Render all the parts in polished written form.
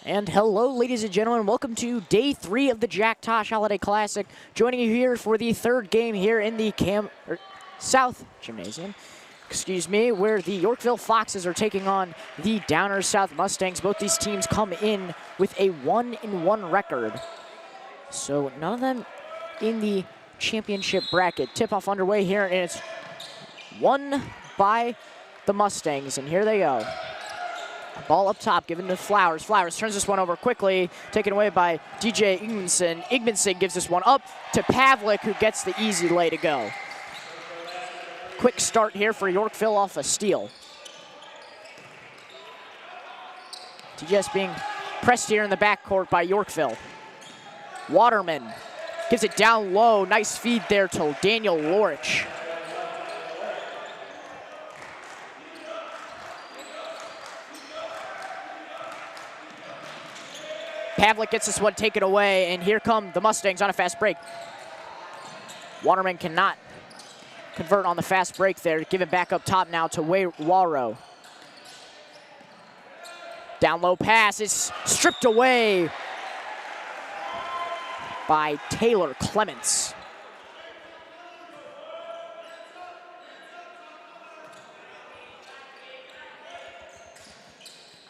And hello, ladies and gentlemen. Welcome to day 3 of the Jack Tosh Holiday Classic. Joining you here for the third game here in the South Gymnasium, where the Yorkville Foxes are taking on the Downers South Mustangs. Both these teams come in with a 1-1 record. So none of them in the championship bracket. Tip-off underway here, and it's won by the Mustangs, and here they go. Ball up top, given to Flowers. Flowers turns this one over quickly, taken away by DJ Igmanson. Igmanson gives this one up to Pavlik, who gets the easy lay to go. Quick start here for Yorkville off a steal. TGS being pressed here in the backcourt by Yorkville. Waterman gives it down low. Nice feed there to Daniel Lorich. Pavlik gets this one taken away, and here come the Mustangs on a fast break. Waterman cannot convert on the fast break there. Give it back up top now to Waro. Down low pass is stripped away by Taylor Clements.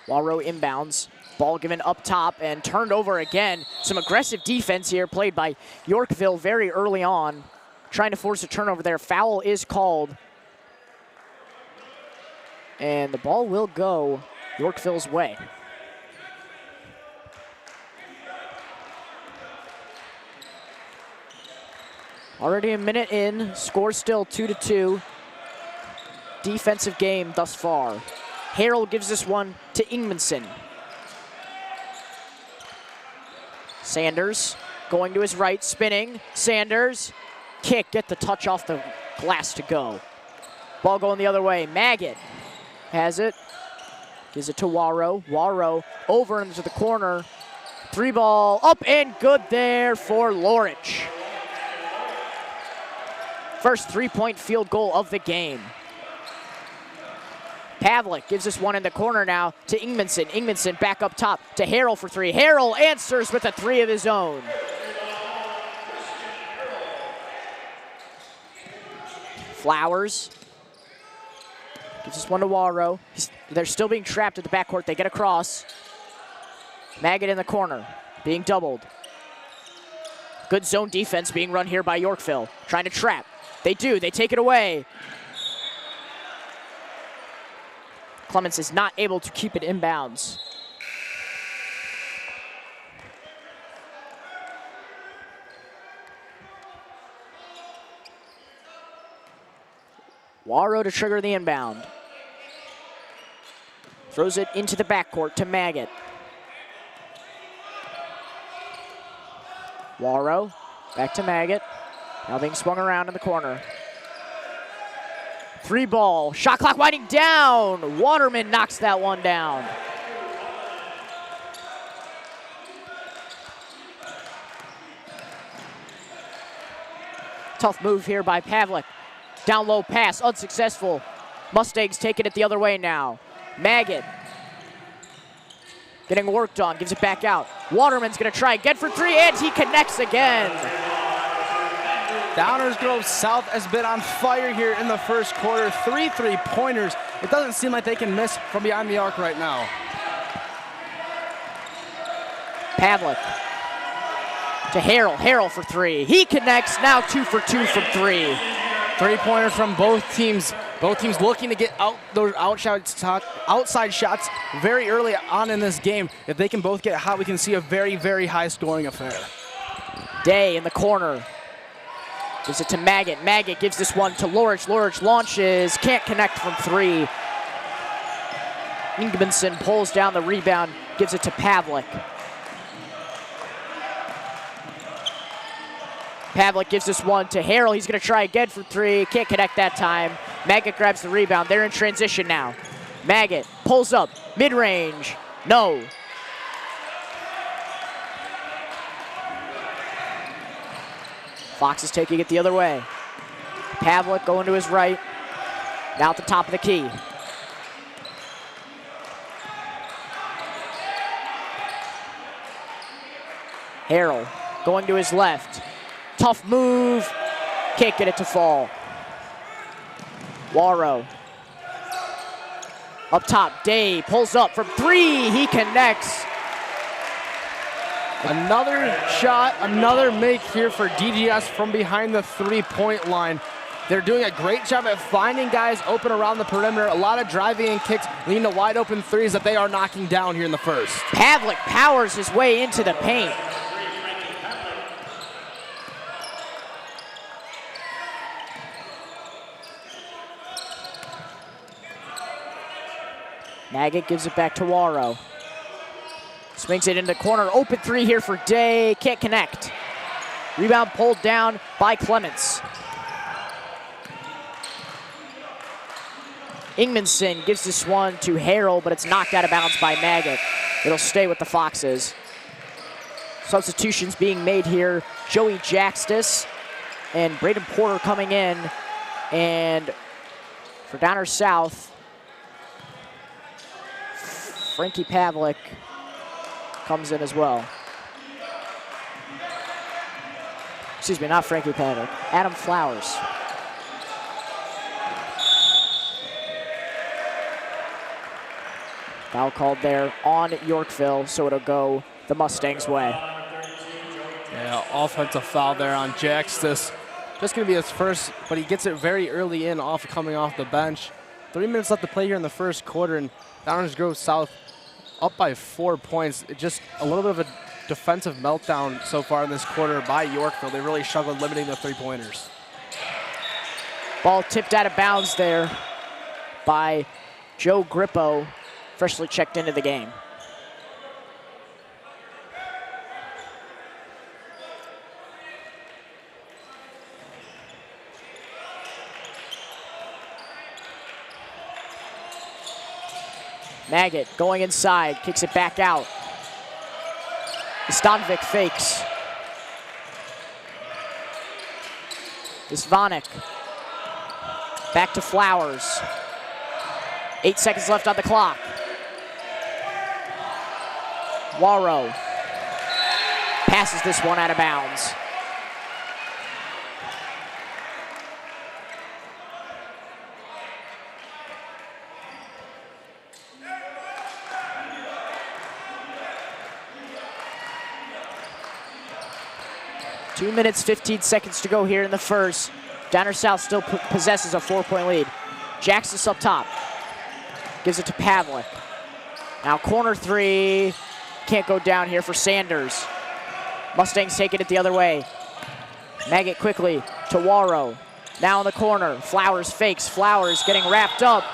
Waro inbounds. Ball given up top and turned over again. Some aggressive defense here played by Yorkville very early on, trying to force a turnover there. Foul is called. And the ball will go Yorkville's way. Already a minute in, score still 2-2. Defensive game thus far. Harrell gives this one to Ingmanson. Sanders going to his right, spinning. Sanders, kick, get the touch off the glass to go. Ball going the other way. Maggot has it, gives it to Waro. Waro over into the corner. 3-ball up and good there for Lorich. First 3-point field goal of the game. Pavlik gives this one in the corner now to Ingmanson. Ingmanson back up top to Harrell for 3. Harrell answers with a 3 of his own. Flowers gives this one to Waro. They're still being trapped at the backcourt. They get across. Maggot in the corner, being doubled. Good zone defense being run here by Yorkville. Trying to trap. They do. They take it away. Clements is not able to keep it inbounds. Waro to trigger the inbound. Throws it into the backcourt to Maggot. Waro back to Maggot. Now being swung around in the corner. 3-ball, shot clock winding down. Waterman knocks that one down. Tough move here by Pavlik. Down low pass, unsuccessful. Mustangs taking it the other way now. Maggot getting worked on, gives it back out. Waterman's gonna try again for 3, and he connects again. Downers Grove South has been on fire here in the first quarter. 3 3-pointers. It doesn't seem like they can miss from behind the arc right now. Pavlik to Harrell. Harrell for 3. He connects, now 2 for 2 from 3. 3-pointers from both teams. Both teams looking to get out those outside shots very early on in this game. If they can both get hot, we can see a very, very high scoring affair. Day in the corner. Gives it to Maggot. Maggot gives this one to Lorich. Lorich launches, can't connect from 3. Ingmanson pulls down the rebound, gives it to Pavlik. Pavlik gives this one to Harrell. He's gonna try again for 3, can't connect that time. Maggot grabs the rebound. They're in transition now. Maggot pulls up, mid-range, no. Fox is taking it the other way. Pavlik going to his right. Now at the top of the key. Harrell going to his left. Tough move. Can't get it to fall. Warrow. Up top, Day pulls up from 3. He connects. Another shot, another make here for DGS from behind the 3-point line. They're doing a great job at finding guys open around the perimeter. A lot of driving and kicks, leading to wide open threes that they are knocking down here in the first. Pavlik powers his way into the paint. Maggot gives it back to Warrow. Swings it into the corner. Open 3 here for Day. Can't connect. Rebound pulled down by Clements. Ingmanson gives this one to Harrell, but it's knocked out of bounds by Maggot. It'll stay with the Foxes. Substitutions being made here. Joey Jaxtis and Braden Porter coming in. And for Downer South, Frankie Pavlik comes in as well. Excuse me, not Frankie Pavlik. Adam Flowers. Foul called there on Yorkville, so it'll go the Mustangs' way. Yeah, offensive foul there on Jaxtis. Just going to be his first, but he gets it very early in, coming off the bench. 3 minutes left to play here in the first quarter, and Downers Grove South up by 4 points. Just a little bit of a defensive meltdown so far in this quarter by Yorkville. They really struggled limiting the 3-pointers. Ball tipped out of bounds there by Joe Grippo, freshly checked into the game. Maggot going inside, kicks it back out. Stanvik fakes. Isvanek. Back to Flowers. 8 seconds left on the clock. Warrow passes this one out of bounds. Two minutes, 15 seconds to go here in the first. Downer South still possesses a 4-point lead. Jaxtis up top. Gives it to Pavlik. Now corner 3. Can't go down here for Sanders. Mustangs taking it the other way. Maggot quickly to Warrow. Now in the corner. Flowers fakes. Flowers getting wrapped up.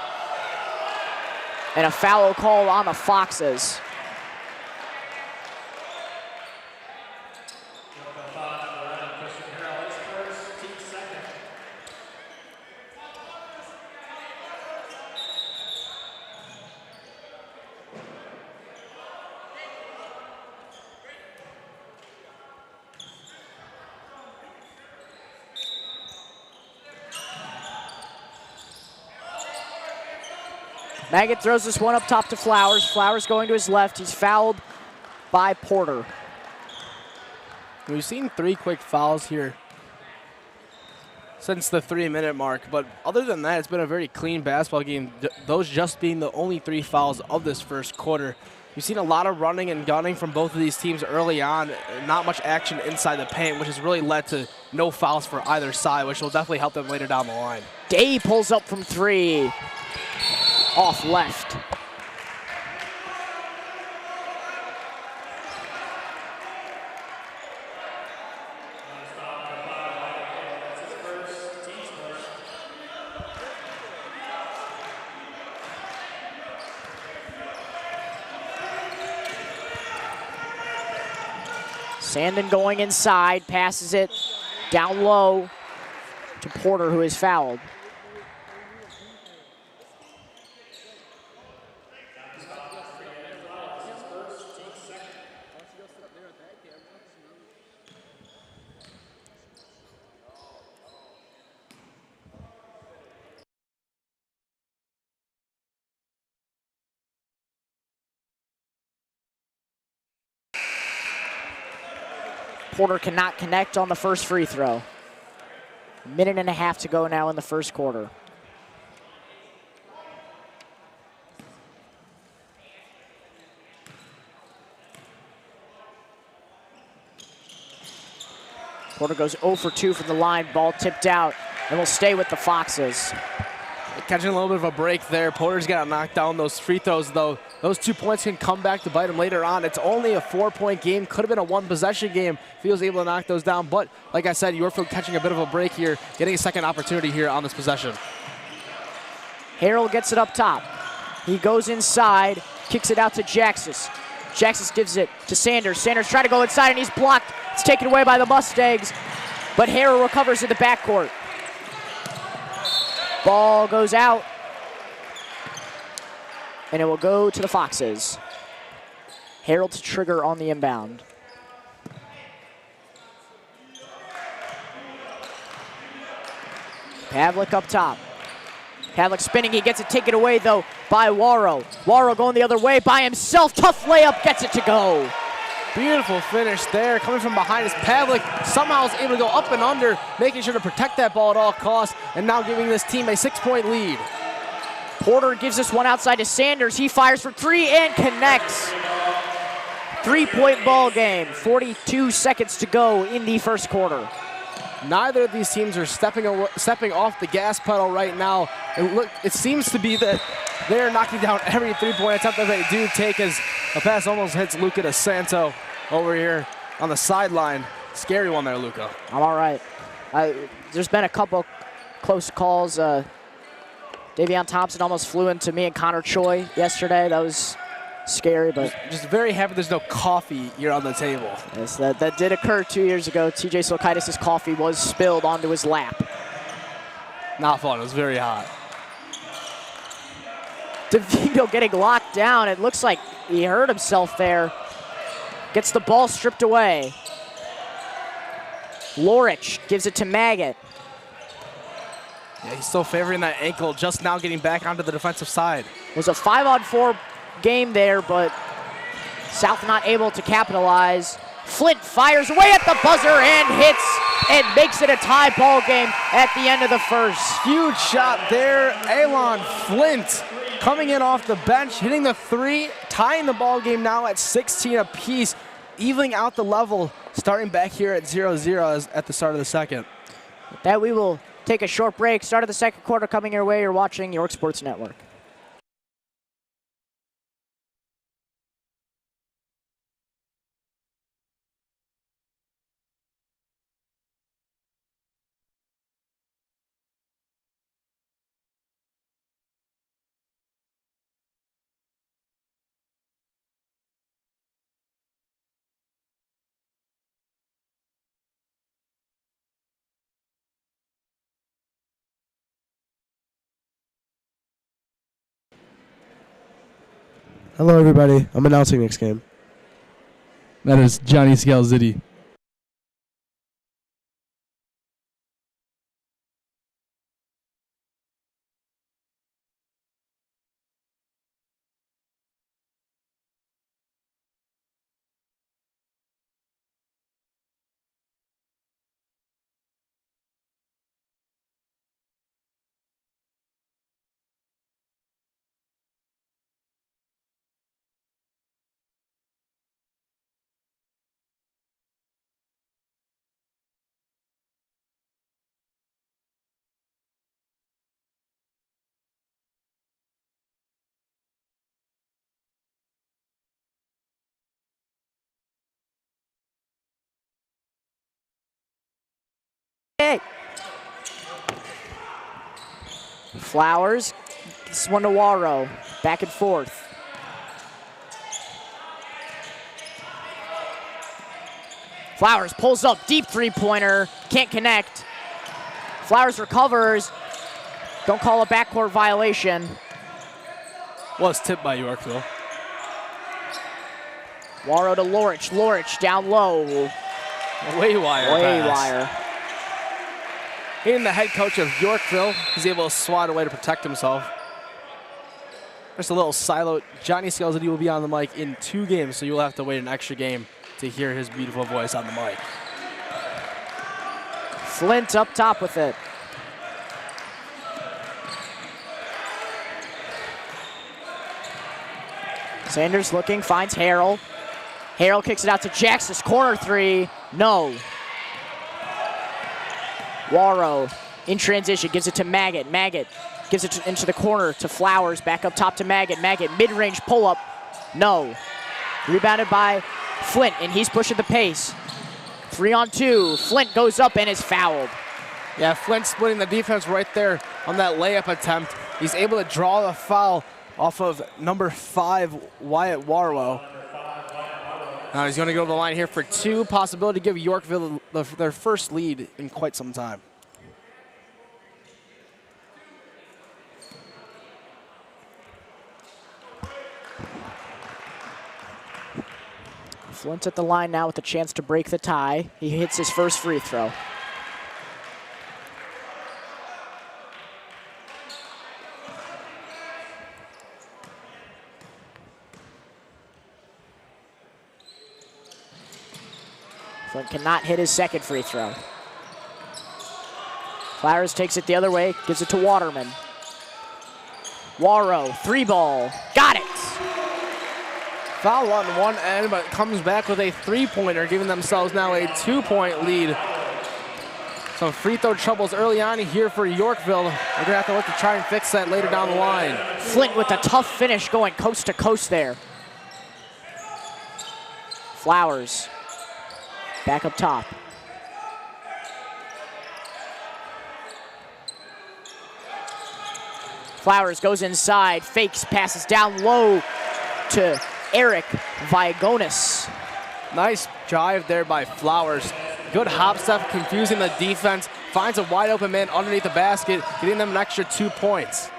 And a foul call on the Foxes. Maggot throws this one up top to Flowers. Flowers going to his left. He's fouled by Porter. We've seen 3 quick fouls here since the 3-minute mark, but other than that, it's been a very clean basketball game, those just being the only 3 fouls of this first quarter. We've seen a lot of running and gunning from both of these teams early on, not much action inside the paint, which has really led to no fouls for either side, which will definitely help them later down the line. Day pulls up from 3. Off left. Sandin going inside, passes it down low to Porter, who is fouled. Porter cannot connect on the first free throw. A minute and a half to go now in the first quarter. Porter goes 0 for 2 from the line. Ball tipped out, and will stay with the Foxes. Catching a little bit of a break there. Porter's got to knock down those free throws, though. Those 2 points can come back to bite him later on. It's only a 4-point game. Could have been a 1-possession game if he was able to knock those down. But like I said, Yorkville catching a bit of a break here, getting a second opportunity here on this possession. Harrell gets it up top. He goes inside, kicks it out to Jackson. Jackson gives it to Sanders. Sanders trying to go inside, and he's blocked. It's taken away by the Mustangs, but Harrell recovers in the backcourt. Ball goes out, and it will go to the Foxes. Harrell to trigger on the inbound. Pavlik up top. Pavlik spinning, he gets it taken away though by Waro. Waro going the other way by himself, tough layup, gets it to go. Beautiful finish there, coming from behind us. Pavlik somehow is able to go up and under, making sure to protect that ball at all costs, and now giving this team a 6-point lead. Porter gives this one outside to Sanders. He fires for 3 and connects. 3-point ball game, 42 seconds to go in the first quarter. Neither of these teams are stepping off the gas pedal right now. It seems to be that they're knocking down every 3-point attempt that they do take, as a pass almost hits Luca DeSanto over here on the sideline. Scary one there, Luca. I'm all right. There's been a couple close calls. Davion Thompson almost flew into me and Connor Choi yesterday. That was scary, but just very happy there's no coffee here on the table. Yes, that did occur 2 years ago. TJ Silkaitis' coffee was spilled onto his lap. Not fun. It was very hot. DeVito getting locked down. It looks like he hurt himself there. Gets the ball stripped away. Lorich gives it to Maggot. Yeah, he's still favoring that ankle, just now getting back onto the defensive side. It was a 5-on-4 game there, but South not able to capitalize. Flint fires away at the buzzer and hits and makes it a tie ball game at the end of the first. Huge shot there. Elon Flint coming in off the bench, hitting the 3, tying the ball game now at 16 apiece, evening out the level, starting back here at 0-0 at the start of the second. With that, we will take a short break. Start of the second quarter coming your way. You're watching York Sports Network. Hello, everybody. I'm announcing next game. That is Johnny Scalzitti. Hey. Flowers, this one to Waro, back and forth. Flowers pulls up, deep 3-pointer, can't connect. Flowers recovers, don't call a backcourt violation. Was tipped by Yorkville. Waro to Lorich, Lorich down low. Waywire pass. Waywire. Hitting the head coach of Yorkville. He's able to swat away to protect himself. Just a little silo. Johnny Scalzitti will be on the mic in 2 games, so you'll have to wait an extra game to hear his beautiful voice on the mic. Flint up top with it. Sanders looking, finds Harrell. Harrell kicks it out to Jackson's corner three. No. Warrow in transition, gives it to Maggot. Maggot gives it into the corner to Flowers. Back up top to Maggot. Maggot, mid-range pull-up. No. Rebounded by Flint, and he's pushing the pace. 3-on-2. Flint goes up and is fouled. Yeah, Flint splitting the defense right there on that layup attempt. He's able to draw the foul off of number 5, Wyatt Warrow. Now he's going to go to the line here for 2. Possibility to give Yorkville their first lead in quite some time. Flint at the line now with a chance to break the tie. He hits his first free throw. Flint cannot hit his second free throw. Flowers takes it the other way, gives it to Waterman. Warrow, 3-ball, got it! Foul on one end, but comes back with a 3-pointer, giving themselves now a 2-point lead. Some free throw troubles early on here for Yorkville. They're gonna have to look to try and fix that later down the line. Flint with a tough finish going coast to coast there. Flowers, back up top. Flowers goes inside, fakes, passes down low to Eric Vigonis. Nice drive there by Flowers. Good hop step, confusing the defense. Finds a wide open man underneath the basket, getting them an extra 2 points.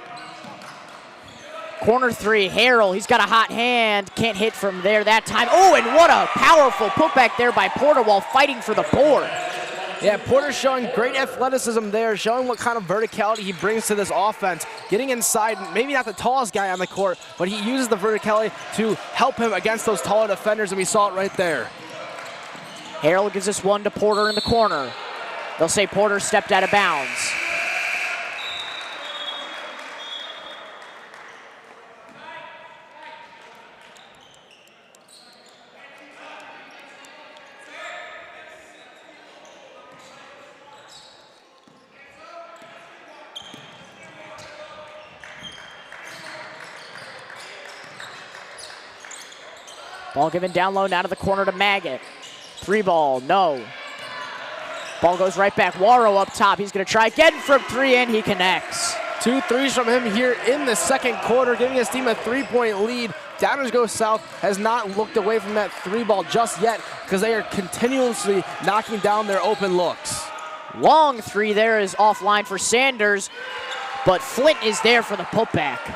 Corner three, Harrell, he's got a hot hand. Can't hit from there that time. Oh, and what a powerful putback there by Porter while fighting for the board. Yeah, Porter showing great athleticism there, showing what kind of verticality he brings to this offense. Getting inside, maybe not the tallest guy on the court, but he uses the verticality to help him against those taller defenders, and we saw it right there. Harrell gives this one to Porter in the corner. They'll say Porter stepped out of bounds. Ball given down low, now to the corner to Maggot. 3-ball, no. Ball goes right back. Warrow up top. He's going to try again from 3, and he connects. 2 threes from him here in the second quarter, giving his team a 3-point lead. Downers Go South has not looked away from that 3-ball just yet because they are continuously knocking down their open looks. Long 3 there is offline for Sanders, but Flint is there for the putback.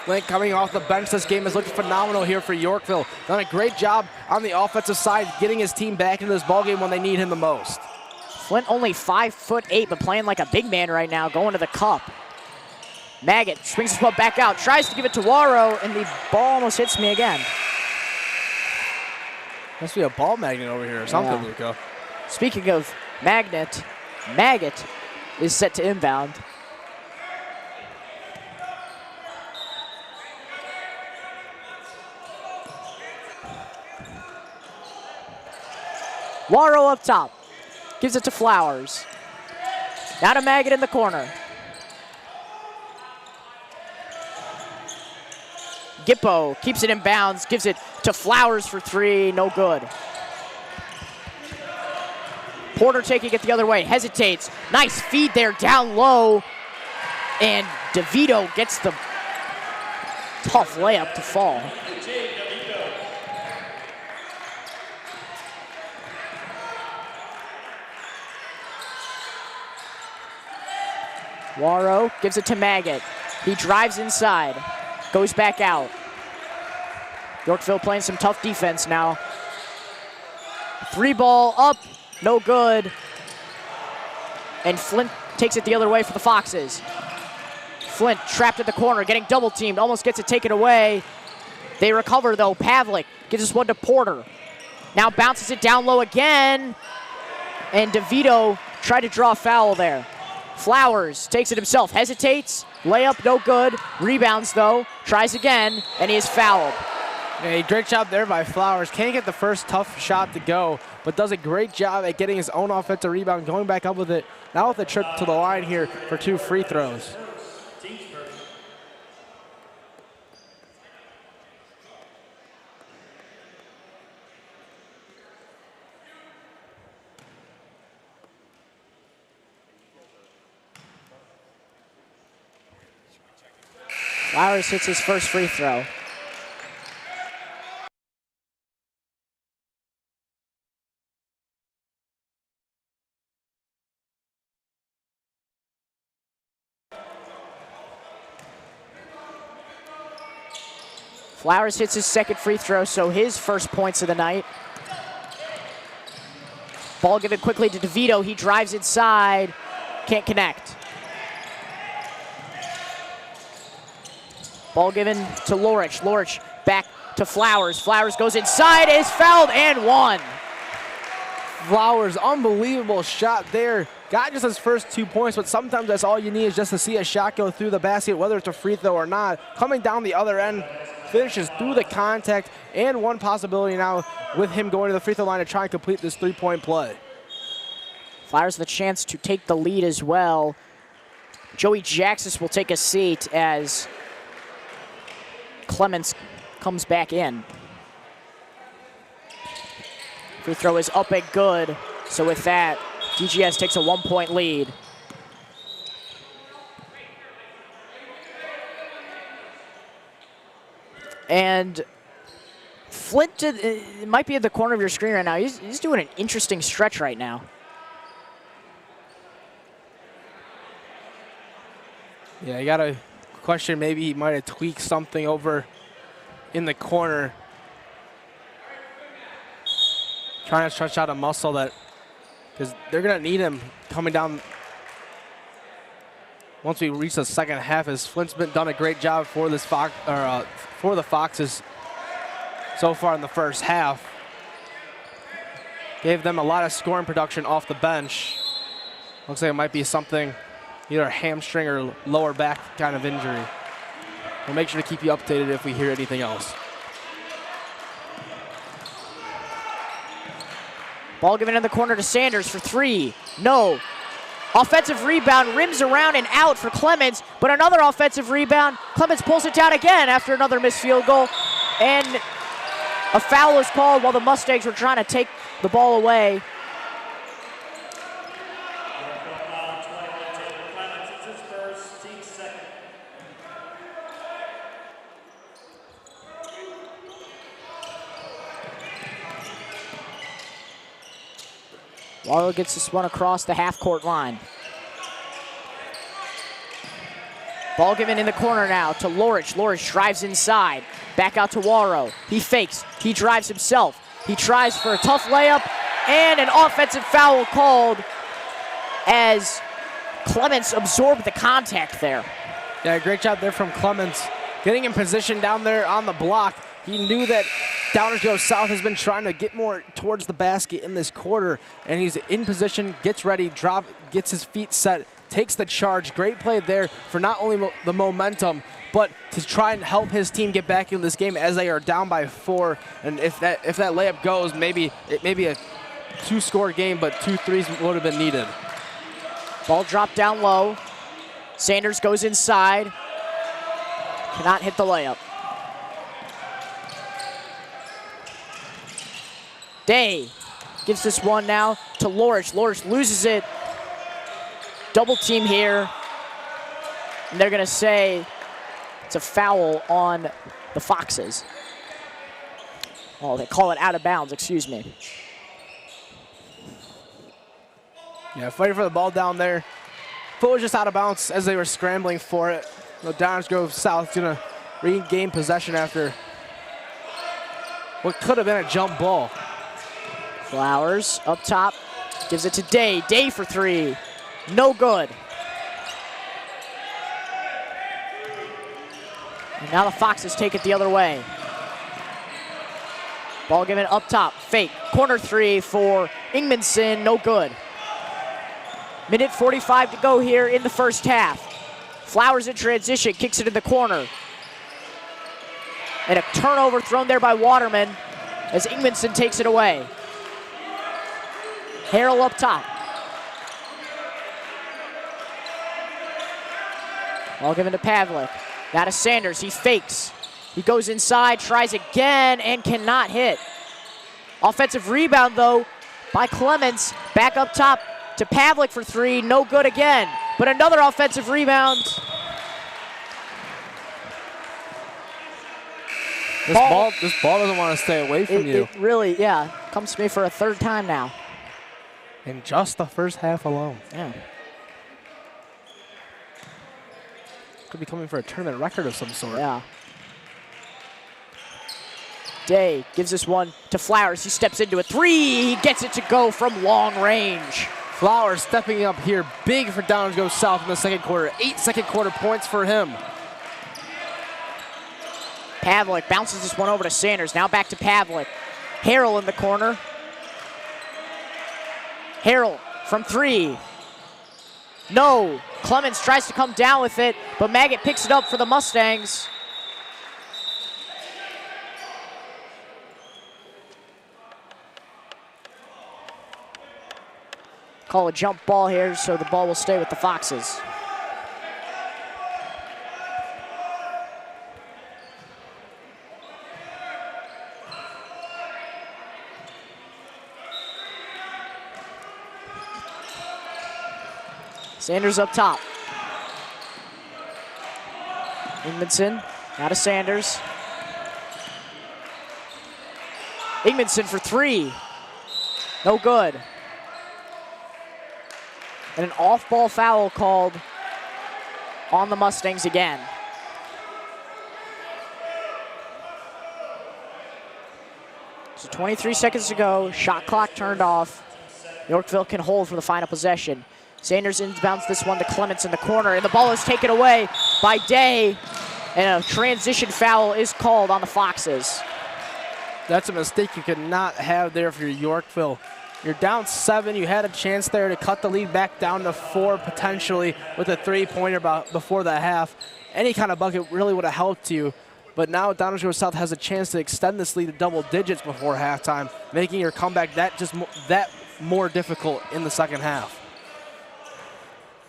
Flint coming off the bench this game has looked phenomenal here for Yorkville. Done a great job on the offensive side, getting his team back into this ballgame when they need him the most. Flint only 5'8", but playing like a big man right now, going to the cup. Maggot swings his ball back out, tries to give it to Warrow, and the ball almost hits me again. Must be a ball magnet over here or something, Yeah. Luca. Speaking of magnet, Maggot is set to inbound. Warrow up top, gives it to Flowers. Now to Maggot in the corner. Gippo keeps it in bounds, gives it to Flowers for 3, no good. Porter taking it the other way, hesitates. Nice feed there down low. And DeVito gets the tough layup to fall. Warrow gives it to Maggot. He drives inside, goes back out. Yorkville playing some tough defense now. 3-ball up, no good. And Flint takes it the other way for the Foxes. Flint trapped at the corner, getting double teamed, almost gets it taken away. They recover though. Pavlik gives this one to Porter. Now bounces it down low again. And DeVito tried to draw a foul there. Flowers takes it himself, hesitates, layup no good, rebounds though, tries again, and he is fouled. Yeah, great job there by Flowers. Can't get the first tough shot to go, but does a great job at getting his own offensive rebound, going back up with it. Now with a trip to the line here for 2 free throws. Flowers hits his first free throw. Flowers hits his second free throw, so his first points of the night. Ball given quickly to DeVito. He drives inside, can't connect. Ball given to Lorich. Lorich back to Flowers. Flowers goes inside, is fouled, and one. Flowers, unbelievable shot there. Got just his first 2 points, but sometimes that's all you need is just to see a shot go through the basket, whether it's a free throw or not. Coming down the other end, finishes through the contact, and one possibility now with him going to the free throw line to try and complete this 3-point play. Flowers the chance to take the lead as well. Joey Jackson will take a seat as Clements comes back in. Free throw is up and good. So with that, DGS takes a 1-point lead. And Flint, it might be at the corner of your screen right now. He's doing an interesting stretch right now. Yeah, you got to question maybe he might have tweaked something over in the corner. Trying to stretch out a muscle that, because they're going to need him coming down once we reach the second half, as Flint's done a great job for this for the Foxes so far in the first half. Gave them a lot of scoring production off the bench. Looks like it might be something, either a hamstring or lower back kind of injury. We'll make sure to keep you updated if we hear anything else. Ball given in the corner to Sanders for 3. No. Offensive rebound, rims around and out for Clements, but another offensive rebound. Clements pulls it down again after another missed field goal. And a foul is called while the Mustangs were trying to take the ball away. Warrow gets this one across the half-court line. Ball given in the corner now to Lorich. Lorich drives inside. Back out to Warrow. He fakes. He drives himself. He tries for a tough layup, and an offensive foul called as Clements absorbed the contact there. Yeah, great job there from Clements. Getting in position down there on the block. He knew that Downers Go South has been trying to get more towards the basket in this quarter, and he's in position, gets ready, gets his feet set, takes the charge. Great play there for not only the momentum, but to try and help his team get back in this game as they are down by 4. And if that layup goes, maybe it may be a 2-score game, but 2 threes would have been needed. Ball dropped down low. Sanders goes inside. Cannot hit the layup. Day gives this one now to Lorich. Lorich loses it. Double team here. And they're going to say it's a foul on the Foxes. Oh, they call it out of bounds, excuse me. Yeah, fighting for the ball down there. Foot was just out of bounds as they were scrambling for it. Downers Grove South is going to regain possession after what could have been a jump ball. Flowers up top, gives it to Day. Day for 3, no good. And now the Foxes take it the other way. Ball given up top, fake, corner 3 for Ingmanson, no good. Minute 45 to go here in the first half. Flowers in transition, kicks it in the corner. And a turnover thrown there by Waterman as Ingmanson takes it away. Harrell up top. Ball given to Pavlik. Now to Sanders, he fakes. He goes inside, tries again, and cannot hit. Offensive rebound, though, by Clements. Back up top to Pavlik for three, no good again. But another offensive rebound. This ball doesn't want to stay away from you. It really, yeah, comes to me for a third time now. In just the first half alone. Yeah. Could be coming for a tournament record of some sort. Yeah. Day gives this one to Flowers. He steps into a three. He gets it to go from long range. Flowers stepping up here big for Downers Go South in the second quarter. 8 second quarter points for him. Pavlik bounces this one over to Sanders. Now back to Pavlik. Harrell in the corner. Harrell from three. No. Clemens tries to come down with it, but Maggot picks it up for the Mustangs. Call a jump ball here, so the ball will stay with the Foxes. Sanders up top. Ingmanson, now to Sanders. Ingmanson for three. No good. And an off-ball foul called on the Mustangs again. So 23 seconds to go, shot clock turned off. Yorkville can hold for the final possession. Sanders inbounds this one to Clements in the corner, and the ball is taken away by Day, and a transition foul is called on the Foxes. That's a mistake you could not have there for Yorkville. You're down 7. You had a chance there to cut the lead back down to 4 potentially with a three-pointer before the half. Any kind of bucket really would have helped you. But now Downers Go South has a chance to extend this lead to double digits before halftime, making your comeback that more difficult in the second half.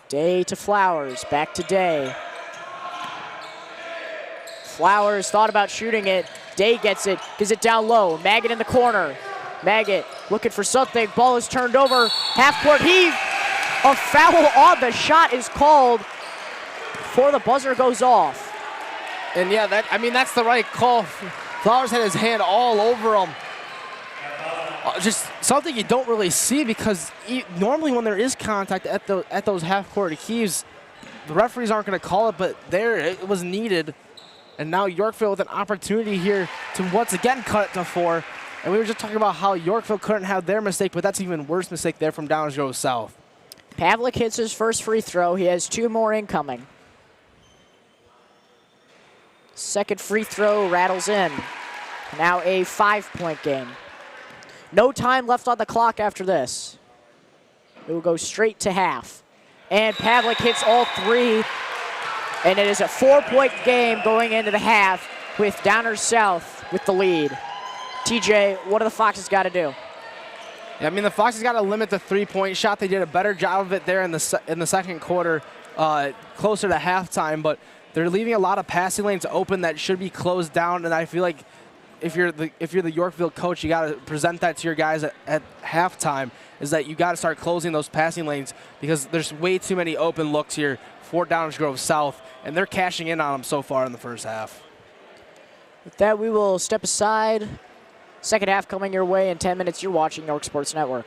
Day to Flowers, back to Day. Flowers thought about shooting it. Day gets it, gives it down low. Maggot in the corner. Maggot looking for something. Ball is turned over. Half-court heave. A foul on the shot is called before the buzzer goes off. And yeah, that's the right call. Flowers had his hand all over him. Just something you don't really see because normally when there is contact at those half-court heaves, the referees aren't going to call it, but there it was needed. And now Yorkville with an opportunity here to once again cut it to 4. And we were just talking about how Yorkville couldn't have their mistake, but that's an even worse mistake there from Downers Go South. Pavlik hits his first free throw. He has 2 more incoming. Second free throw rattles in. Now a 5-point game. No time left on the clock after this. It will go straight to half. And Pavlik hits all 3. And it is a 4-point game going into the half with Downers South with the lead. TJ, what do the Foxes got to do? Yeah, the Foxes got to limit the three-point shot. They did a better job of it there in the second quarter, closer to halftime. But they're leaving a lot of passing lanes open that should be closed down. And I feel like if you're the Yorkville coach, you got to present that to your guys at halftime. Is that you got to start closing those passing lanes because there's way too many open looks here for Downers Grove South, and they're cashing in on them so far in the first half. With that, we will step aside. Second half coming your way in 10 minutes. You're watching York Sports Network.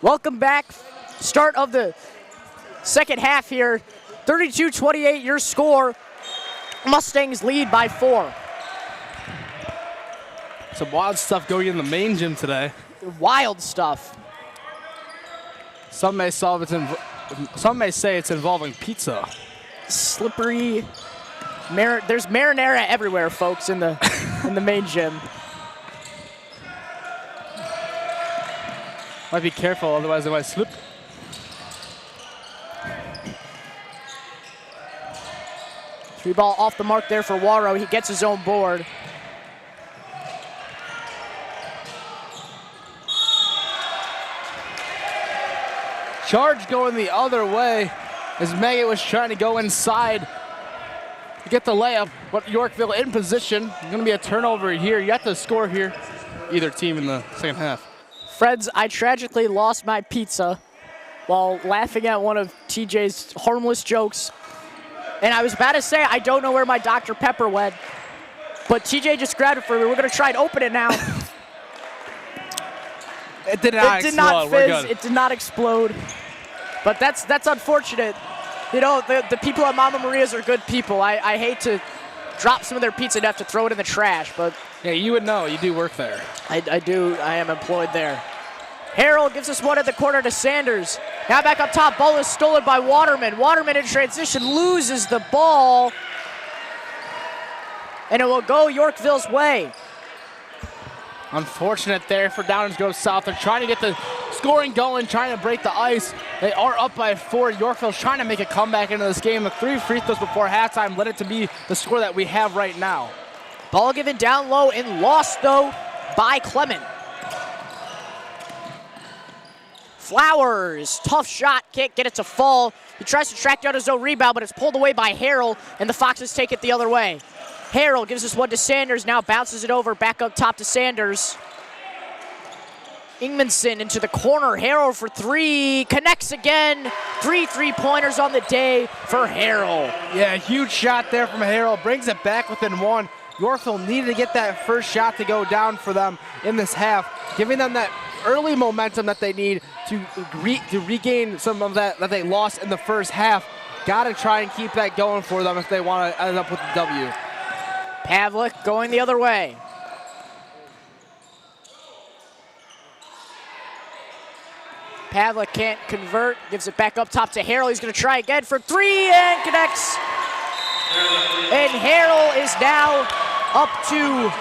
Welcome back. Start of the second half here. 32-28 your score. Mustangs lead by 4. Some wild stuff going in the main gym today. Wild stuff. Some may say it's involving pizza. Slippery. There's marinara everywhere, folks, in the main gym. Might be careful, otherwise they might slip. Three ball off the mark there for Waro. He gets his own board. Charge going the other way as Maggot was trying to go inside to get the layup, but Yorkville in position. Going to be a turnover here. You have to score here, either team in the second half. Friends, I tragically lost my pizza while laughing at one of TJ's harmless jokes. And I was about to say, I don't know where my Dr. Pepper went, but TJ just grabbed it for me. We're going to try and open it now. It did not It did explode. not We're fizz. good. It did not explode. But that's unfortunate. You know, the people at Mama Maria's are good people. I hate to drop some of their pizza and have to throw it in the trash, but Yeah, you would know. You do work there. I do. I am employed there. Harold gives us one at the corner to Sanders. Now back up top. Ball is stolen by Waterman. Waterman in transition loses the ball. And it will go Yorkville's way. Unfortunate there for Downers Grove South. They're trying to get the scoring going, trying to break the ice. They are up by 4. Yorkville's trying to make a comeback into this game. The 3 free throws before halftime led it to be the score that we have right now. Ball given down low and lost, though, by Clement. Flowers, tough shot, can't get it to fall. He tries to track down his own rebound, but it's pulled away by Harrell, and the Foxes take it the other way. Harrell gives us one to Sanders, now bounces it over, back up top to Sanders. Ingmanson into the corner, Harrell for 3, connects again. 3 3-pointers on the day for Harrell. Yeah, huge shot there from Harrell, brings it back within 1. Yorkville needed to get that first shot to go down for them in this half, giving them that early momentum that they need to regain some of that they lost in the first half. Got to try and keep that going for them if they want to end up with the W. Pavlik going the other way. Pavlik can't convert, gives it back up top to Harrell. He's going to try again for 3 and connects. And Harrell is now up to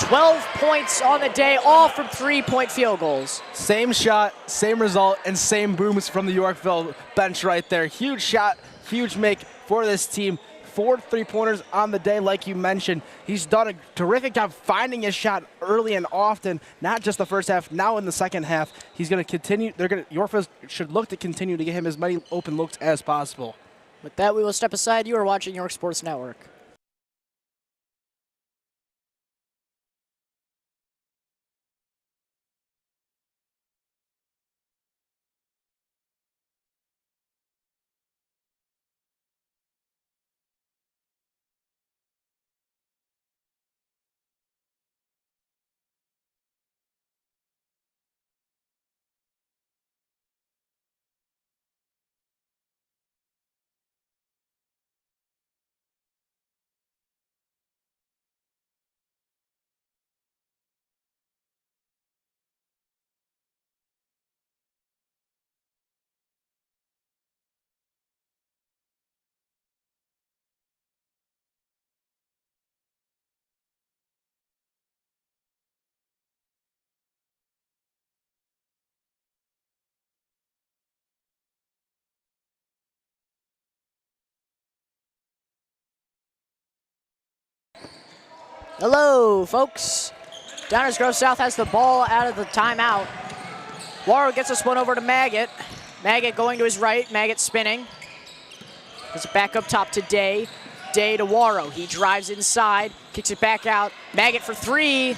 12 points on the day, all from 3-point field goals. Same shot, same result, and same booms from the Yorkville bench right there. Huge shot, huge make for this team. 4 3-pointers on the day, like you mentioned. He's done a terrific job finding his shot early and often, not just the first half, now in the second half. He's going to continue. Yorkville should look to continue to get him as many open looks as possible. With that, we will step aside. You are watching York Sports Network. Hello, folks. Downers Grove South has the ball out of the timeout. Waro gets this one over to Maggot. Maggot going to his right. Maggot spinning. Gets it back up top to Day. Day to Waro. He drives inside, kicks it back out. Maggot for 3.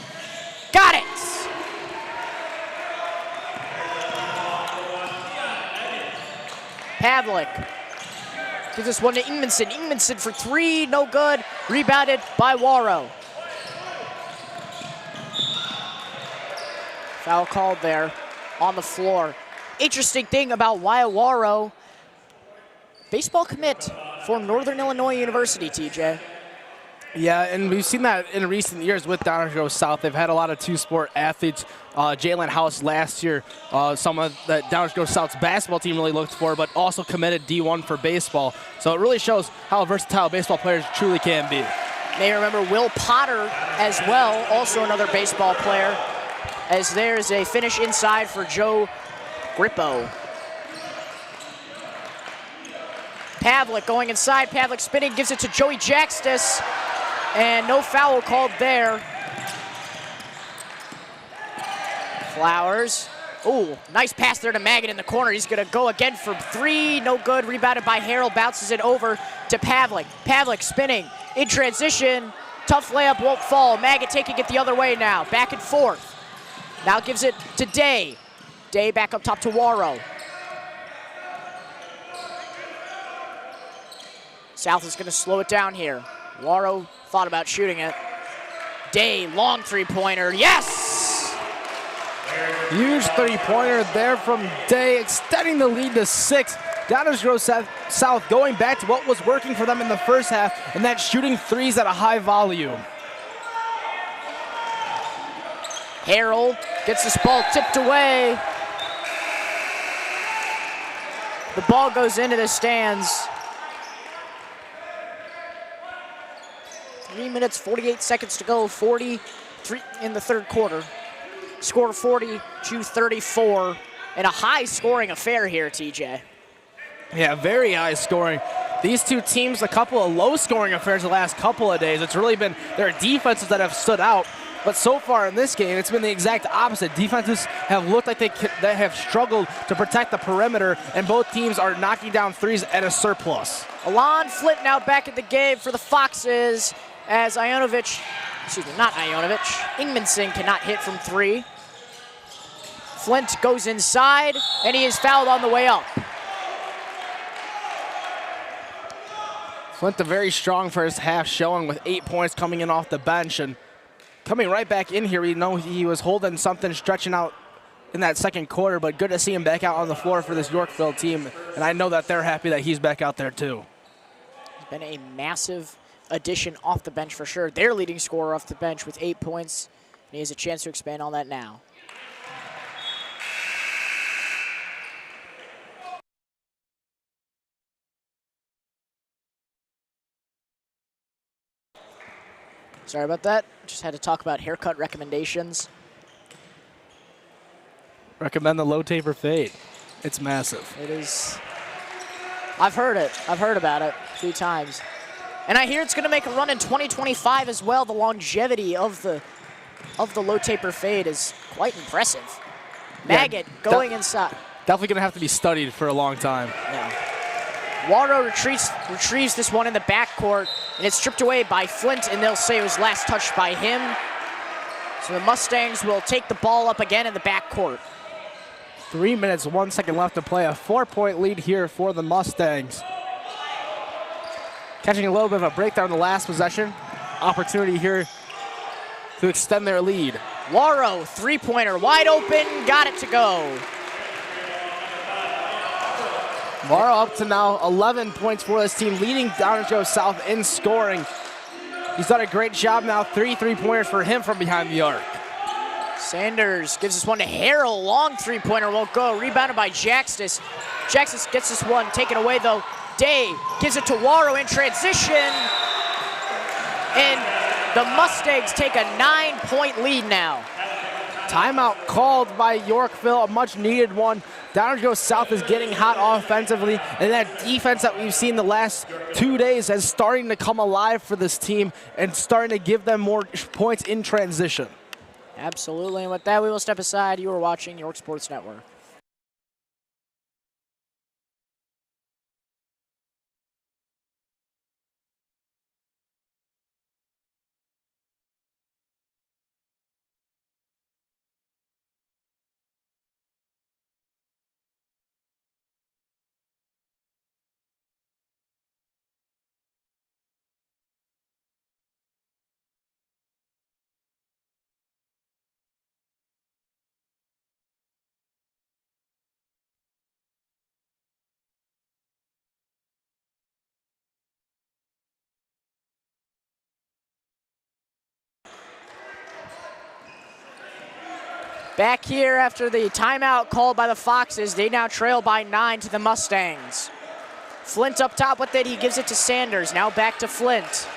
Got it! Pavlik gives this one to Ingmanson. Ingmanson for 3, no good. Rebounded by Waro. Foul called there on the floor. interesting thing about Wyatt Warrow, baseball commit for Northern Illinois University, TJ. Yeah, and we've seen that in recent years with Downers Grove South. They've had a lot of two-sport athletes. Jalen House last year, someone that Downers Grove South's basketball team really looked for, but also committed D1 for baseball. So it really shows how versatile baseball players truly can be. May remember Will Potter as well, also another baseball player, as there's a finish inside for Joe Grippo. Pavlik going inside, Pavlik spinning, gives it to Joey Jackstis, and no foul called there. Flowers. Ooh, nice pass there to Maggot in the corner. He's gonna go again for three, no good. Rebounded by Harold, bounces it over to Pavlik. Pavlik spinning in transition. Tough layup, won't fall. Maggot taking it the other way now, back and forth. Now gives it to Day. Day back up top to Warrow. South is gonna slow it down here. Warrow thought about shooting it. Day, long three-pointer, yes! Huge three-pointer there from Day, extending the lead to 6. Downers Grove South going back to what was working for them in the first half, and that's shooting threes at a high volume. Harold gets this ball tipped away. The ball goes into the stands. 3 minutes, 48 seconds to go, 43 in the third quarter. Score 40-34, and a high-scoring affair here, TJ. Yeah, very high scoring. These two teams, a couple of low-scoring affairs the last couple of days. It's really been their defenses that have stood out. But so far in this game, it's been the exact opposite. Defenses have looked like they have struggled to protect the perimeter, and both teams are knocking down threes at a surplus. Alon Flint now back in the game for the Foxes, as Ingmanson cannot hit from three. Flint goes inside, and he is fouled on the way up. Flint a very strong first half showing with 8 points coming in off the bench, and coming right back in here, we know he was holding something, stretching out in that second quarter, but good to see him back out on the floor for this Yorkville team, and I know that they're happy that he's back out there too. He's been a massive addition off the bench for sure. Their leading scorer off the bench with 8 points, and he has a chance to expand on that now. Sorry about that. Just had to talk about haircut recommendations. Recommend the low taper fade. It's massive. It is. I've heard it. I've heard about it a few times. And I hear it's going to make a run in 2025 as well. The longevity of the low taper fade is quite impressive. Maggot going inside. Definitely going to have to be studied for a long time. Yeah. Warrow retrieves this one in the backcourt, and it's stripped away by Flint, and they'll say it was last touched by him. So the Mustangs will take the ball up again in the backcourt. 3 minutes, 1 second left to play. A 4-point lead here for the Mustangs. Catching a little bit of a breakdown in the last possession. Opportunity here to extend their lead. Warrow, three-pointer, wide open, got it to go. Warrow up to now 11 points for this team, leading Downers Grove South in scoring. He's done a great job now. 3 3-pointers for him from behind the arc. Sanders gives this one to Harrell. Long three-pointer won't go. Rebounded by Jackstis. Jackstis gets this one taken away, though. Day gives it to Warrow in transition. And the Mustangs take a 9-point lead now. Timeout called by Yorkville, a much-needed one. Downers Grove South is getting hot offensively, and that defense that we've seen the last 2 days is starting to come alive for this team and starting to give them more points in transition. Absolutely, and with that, we will step aside. You are watching York Sports Network. Back here after the timeout called by the Foxes, they now trail by 9 to the Mustangs. Flint up top with it, he gives it to Sanders. Now back to Flint.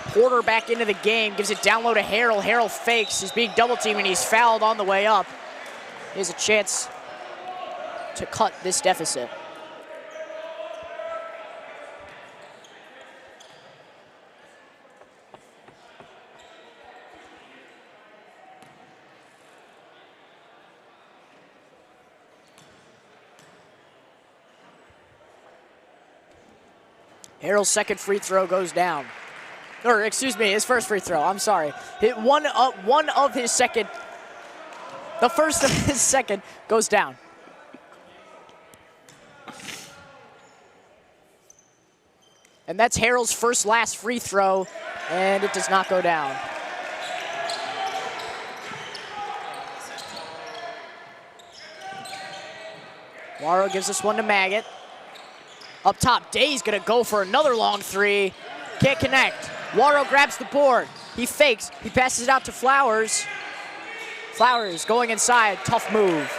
Porter back into the game, gives it down low to Harrell. Harrell fakes, he's being double teamed and he's fouled on the way up. He has a chance to cut this deficit. Harrell's second free throw goes down. Or, excuse me, his first free throw, I'm sorry. Hit one of his second, the first of his second goes down. And that's Harrell's last free throw, and it does not go down. Waro gives this one to Maggot. Up top, Day's gonna go for another long three. Can't connect. Waro grabs the board. He fakes, he passes it out to Flowers. Flowers going inside, tough move.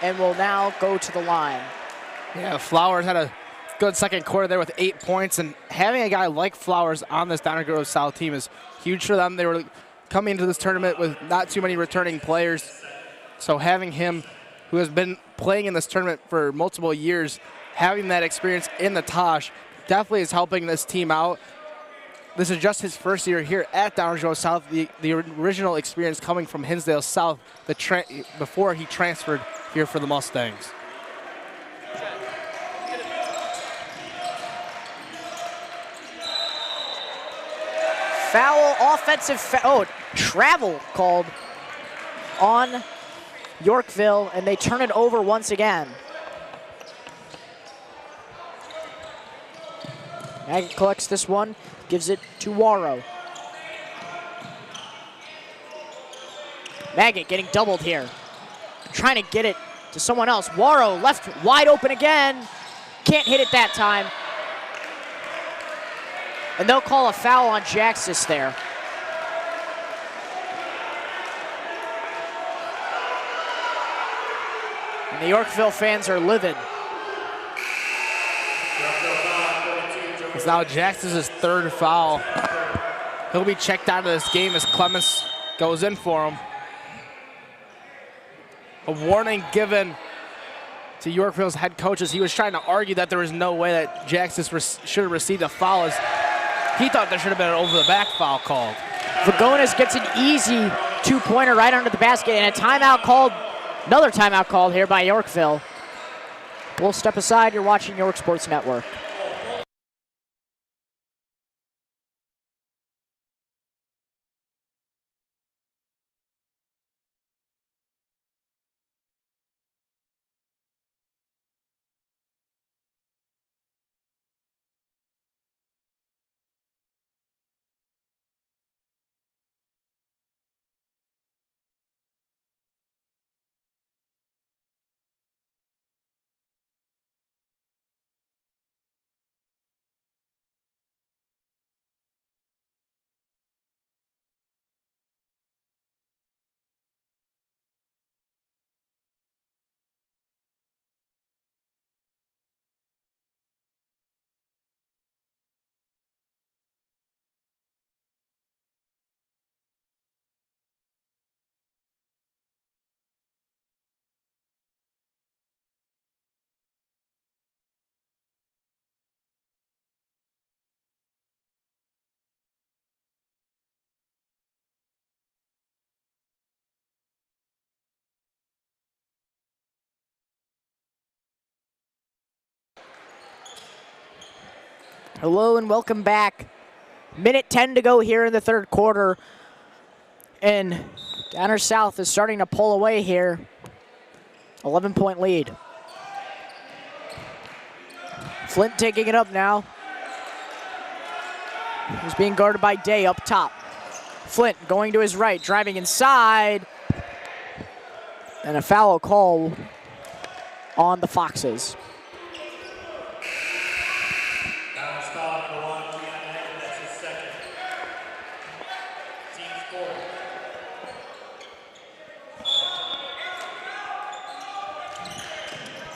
And will now go to the line. Yeah, Flowers had a good second quarter there with 8 points, and having a guy like Flowers on this Downers Grove South team is huge for them. They were coming into this tournament with not too many returning players, so having him, who has been playing in this tournament for multiple years, having that experience in the Tosh definitely is helping this team out. This is just his first year here at Downers Grove South, the original experience coming from Hinsdale South before he transferred here for the Mustangs. Travel called on Yorkville, and they turn it over once again. Maggot collects this one, gives it to Waro. Maggot getting doubled here. Trying to get it to someone else. Waro left wide open again. Can't hit it that time. And they'll call a foul on Jaxis there. And the Yorkville fans are livid. It's now Jaxis' third foul. He'll be checked out of this game as Clemens goes in for him. A warning given to Yorkville's head coach as he was trying to argue that there was no way that Jaxis should have received a foul, as he thought there should have been an over-the-back foul called. Vagonis gets an easy two-pointer right under the basket, and a timeout called, another timeout called here by Yorkville. We'll step aside. You're watching York Sports Network. Hello and welcome back. Minute 10 to go here in the third quarter. And Downers South is starting to pull away here. 11-point lead. Flint taking it up now. He's being guarded by Day up top. Flint going to his right, driving inside. And a foul call on the Foxes.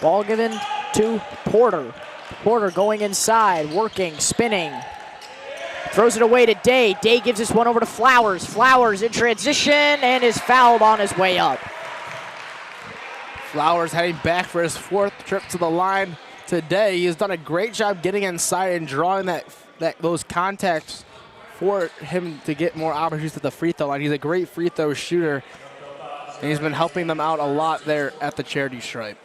Ball given to Porter. Porter going inside, working, spinning. Throws it away to Day. Day gives this one over to Flowers. Flowers in transition and is fouled on his way up. Flowers heading back for his 4th trip to the line today. He has done a great job getting inside and drawing those contacts for him to get more opportunities at the free throw line. He's a great free throw shooter, and he's been helping them out a lot there at the charity stripe.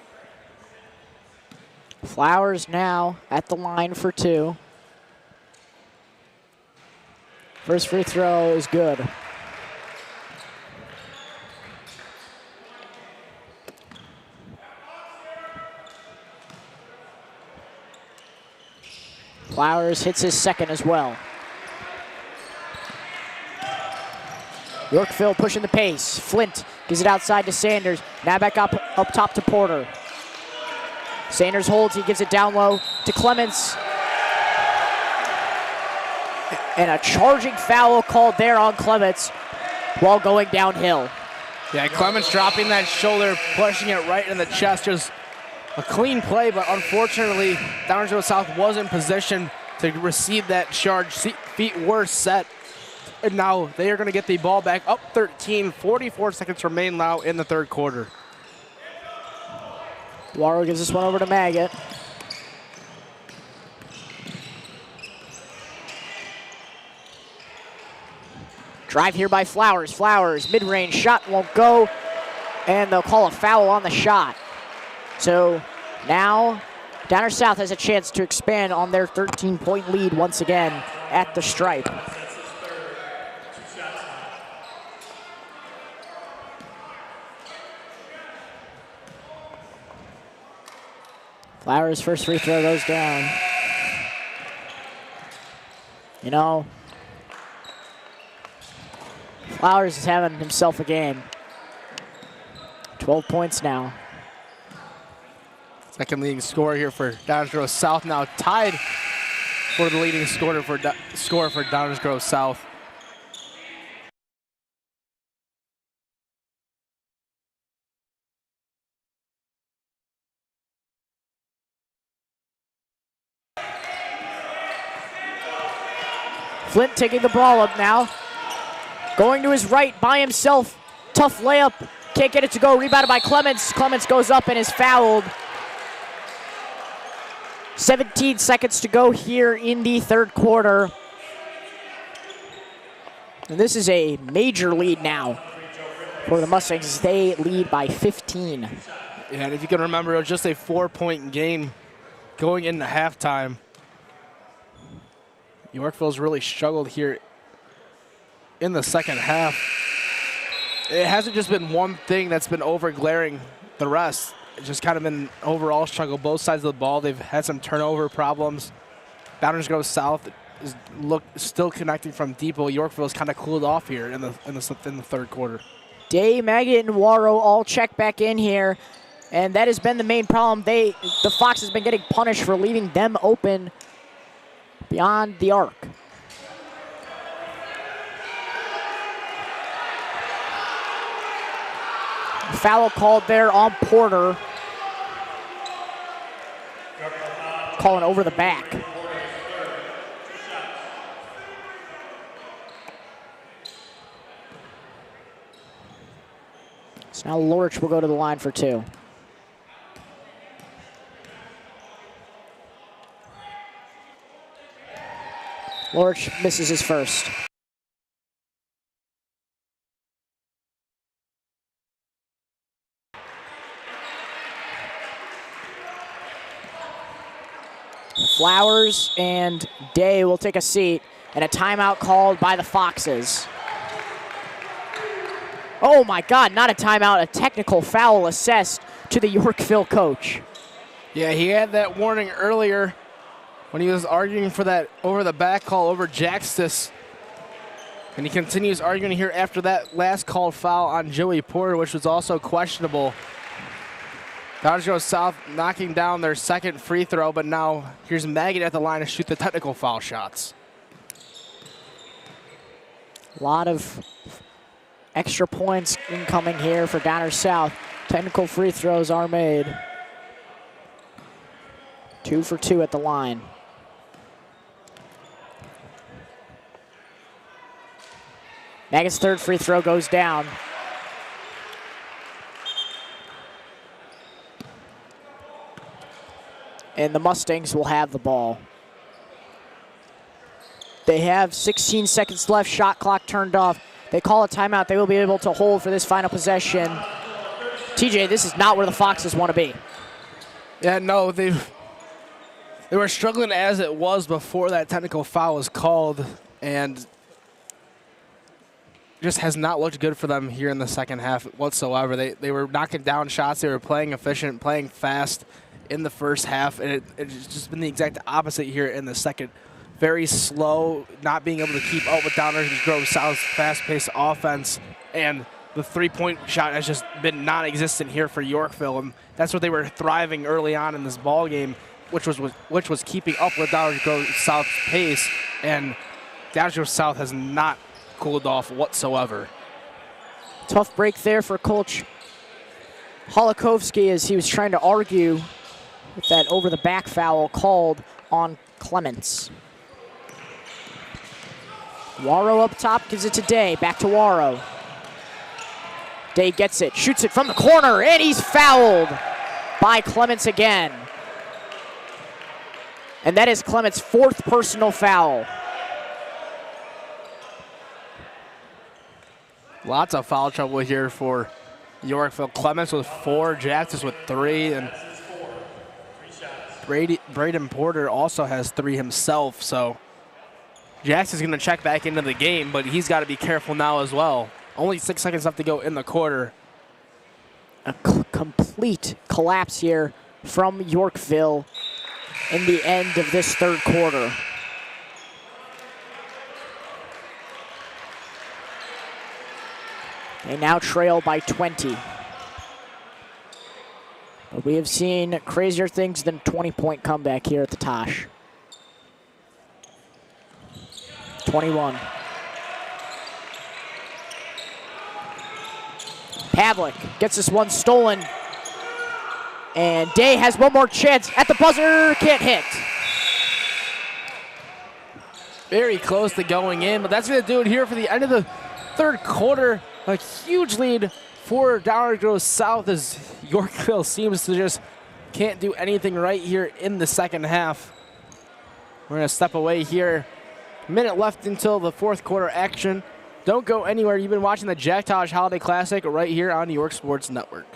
Flowers now at the line for 2. First free throw is good. Flowers hits his 2nd as well. Yorkville pushing the pace. Flint gives it outside to Sanders. Now back up top to Porter. Sanders holds, he gives it down low to Clements. And a charging foul called there on Clements while going downhill. Yeah, Clements dropping that shoulder, pushing it right in the chest. Just a clean play, but unfortunately, Downers South was in position to receive that charge. Feet were set, and now they are going to get the ball back up 13. 44 seconds remain now in the 3rd quarter. Waro gives this one over to Maggot. Drive here by Flowers. Flowers, mid-range shot won't go, and they'll call a foul on the shot. So now Downers South has a chance to expand on their 13-point lead once again at the stripe. Flowers' first free throw goes down. You know, Flowers is having himself a game. 12 points now. Second leading scorer here for Downers Grove South, now tied for the leading scorer for Downers Grove South. Flint taking the ball up now. Going to his right by himself. Tough layup. Can't get it to go. Rebounded by Clements. Clements goes up and is fouled. 17 seconds to go here in the 3rd quarter. And this is a major lead now for the Mustangs as they lead by 15. Yeah, and if you can remember, it was just a 4-point game going into halftime. Yorkville's really struggled here in the 2nd half. It hasn't just been one thing that's been over-glaring the rest. It's just kind of been overall struggle. Both sides of the ball, they've had some turnover problems. Downers Grove South is still connecting from deep, but Yorkville's kind of cooled off here in the 3rd quarter. Day, Maggot, and Waro all check back in here, and that has been the main problem. The Fox has been getting punished for leaving them open beyond the arc. Foul called there on Porter. Calling over the back. So now Lorch will go to the line for 2. Lorch misses his first. Flowers and Day will take a seat, and a timeout called by the Foxes. Oh my God, not a timeout, a technical foul assessed to the Yorkville coach. Yeah, he had that warning earlier when he was arguing for that over-the-back call over Jaxtis. And he continues arguing here after that last called foul on Joey Porter, which was also questionable. Downers Grove South knocking down their 2nd free throw, but now here's Maggot at the line to shoot the technical foul shots. A lot of extra points incoming here for Downers South. Technical free throws are made. 2 for 2 at the line. Maggott's third free throw goes down. And the Mustangs will have the ball. They have 16 seconds left, shot clock turned off. They call a timeout. They will be able to hold for this final possession. TJ, this is not where the Foxes want to be. Yeah, no, they were struggling as it was before that technical foul was called, and just has not looked good for them here in the second half whatsoever. They were knocking down shots. They were playing efficient, playing fast in the first half, and it's just been the exact opposite here in the second. Very slow, not being able to keep up with Downers Grove South's fast-paced offense, and the three-point shot has just been non-existent here for Yorkville, and that's what they were thriving early on in this ball game, which was keeping up with Downers Grove South's pace, and Downers Grove South has not cooled off whatsoever. Tough break there for Coach Holokovsky as he was trying to argue with that over-the-back foul called on Clements. Waro up top, gives it to Day. Back to Waro. Day gets it, shoots it from the corner, and he's fouled by Clements again. And that is Clements' fourth personal foul. Lots of foul trouble here for Yorkville. Clements with 4, Jackson with 3, and Braden Porter also has 3 himself, so Jackson's going to check back into the game, but he's got to be careful now as well. Only 6 seconds left to go in the quarter. A complete collapse here from Yorkville in the end of this third quarter. They now trail by 20. But we have seen crazier things than a 20-point comeback here at the Tosh. 21. Pavlik gets this one stolen. And Day has one more chance at the buzzer, can't hit. Very close to going in, but that's going to do it here for the end of the third quarter. A huge lead for Downers Grove South as Yorkville seems to just can't do anything right here in the second half. We're going to step away here. Minute left until the fourth quarter action. Don't go anywhere. You've been watching the Jack Tosh Holiday Classic right here on York Sports Network.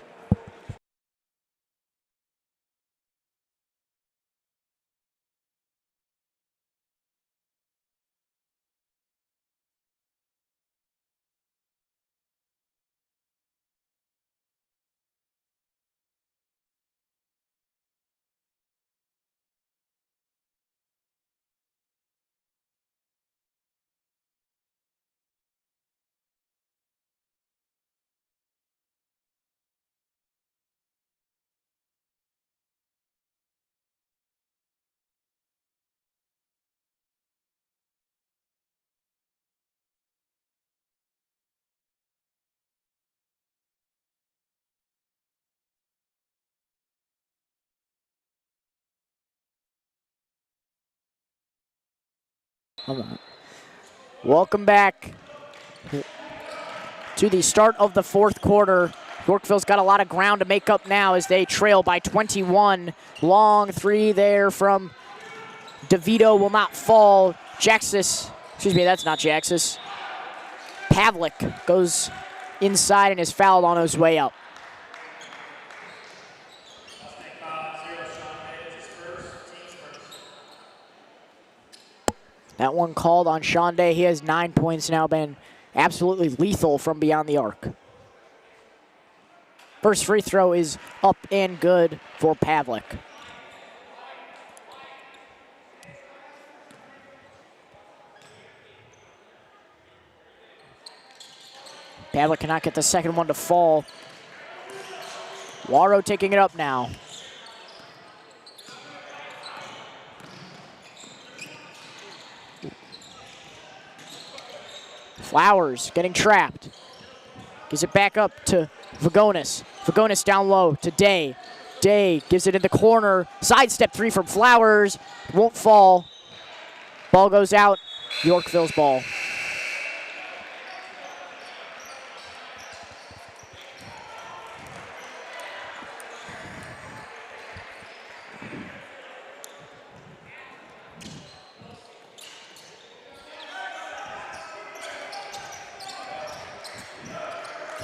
Welcome back to the start of the fourth quarter. Yorkville's got a lot of ground to make up now as they trail by 21. Long three there from DeVito will not fall. Jaxis, excuse me, that's not Jaxis. Pavlik goes inside and is fouled on his way up. That one called on Sean Day. He has 9 points now, been absolutely lethal from beyond the arc. First free throw is up and good for Pavlik. Pavlik cannot get the second one to fall. Waro taking it up now. Flowers getting trapped. Gives it back up to Vagonis. Vagonis down low to Day. Day gives it in the corner. Sidestep three from Flowers. Won't fall. Ball goes out. Yorkville's ball.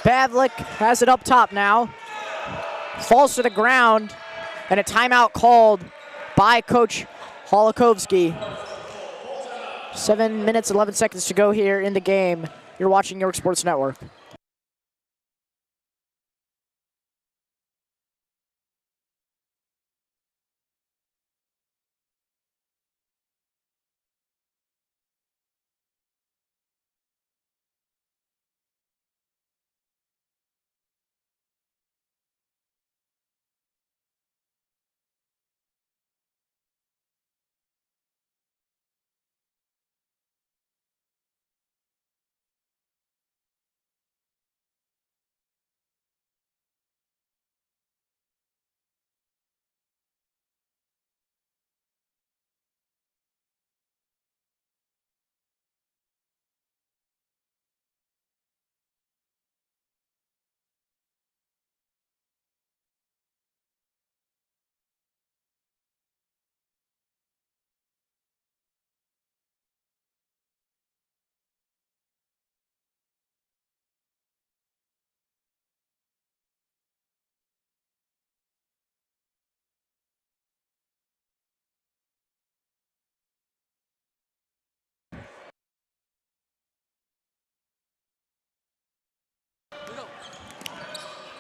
Pavlik has it up top now. Falls to the ground, and a timeout called by Coach Holokovsky. 7 minutes, 11 seconds to go here in the game. You're watching York Sports Network.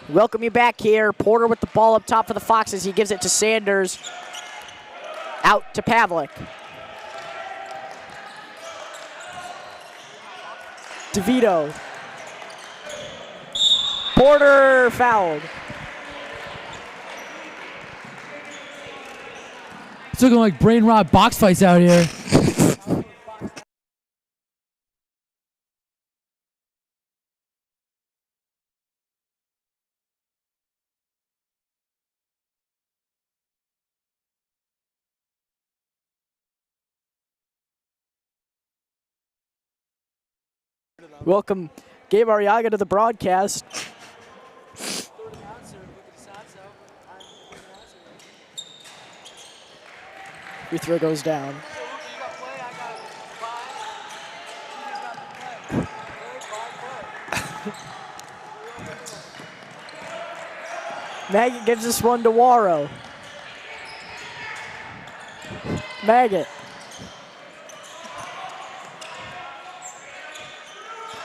Welcome you back here. Porter with the ball up top for the Foxes. He gives it to Sanders. Out to Pavlik. DeVito. Porter fouled. It's looking like brain rot box fights out here. Welcome Gabe Arriaga to the broadcast. Free throw goes down. Maggot gives this one to Waro. Maggot.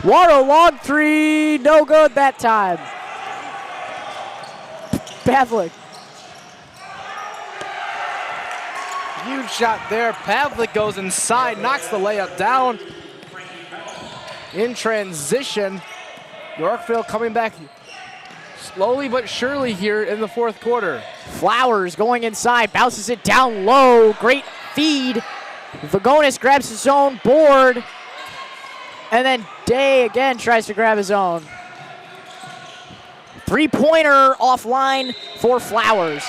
Waro long three, no good that time. Pavlik. Huge shot there. Pavlik goes inside, knocks the layup down. In transition, Yorkville coming back slowly but surely here in the fourth quarter. Flowers going inside, bounces it down low. Great feed. Vagonis grabs his own board. And then Day again tries to grab his own. Three-pointer offline for Flowers.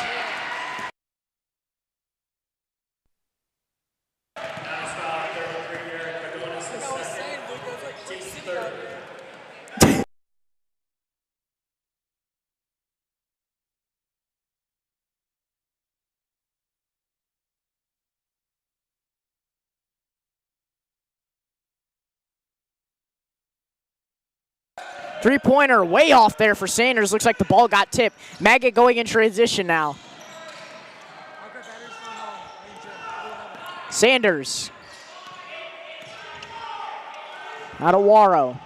Three-pointer way off there for Sanders. Looks like the ball got tipped. Maggot going in transition now. Sanders. Out of Waro.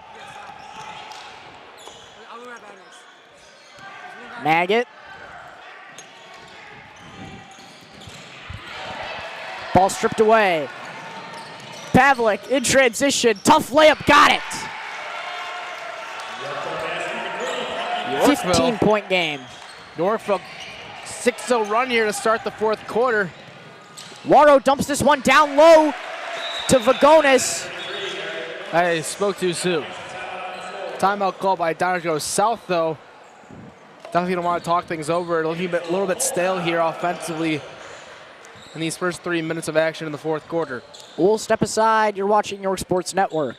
Maggot. Ball stripped away. Pavlik in transition. Tough layup. Got it. 15-point game. Yorkville 6-0 run here to start the fourth quarter. Waro dumps this one down low to Vagonis. I spoke too soon. Timeout called by Downers goes south though. Definitely don't want to talk things over. A little bit stale here offensively in these first 3 minutes of action in the fourth quarter. We'll step aside. You're watching York Sports Network.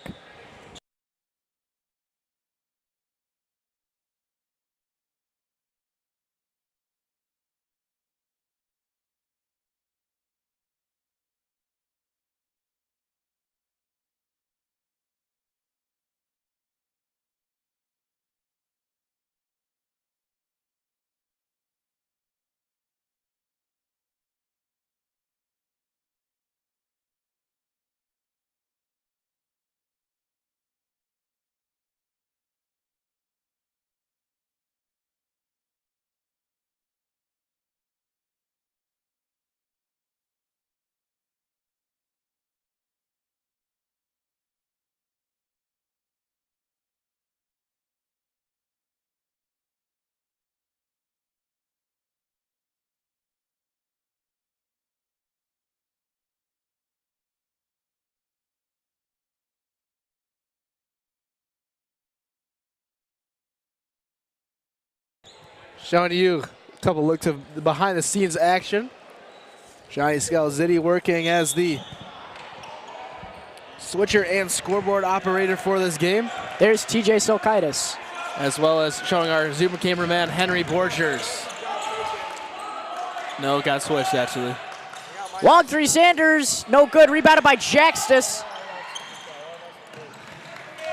Showing you a couple looks of the behind-the-scenes action. Johnny Scalzitti working as the switcher and scoreboard operator for this game. There's TJ Silkaitis. As well as showing our Zoom cameraman, Henry Borchers. No, got switched, actually. Long three, Sanders. No good. Rebounded by Jaxtis.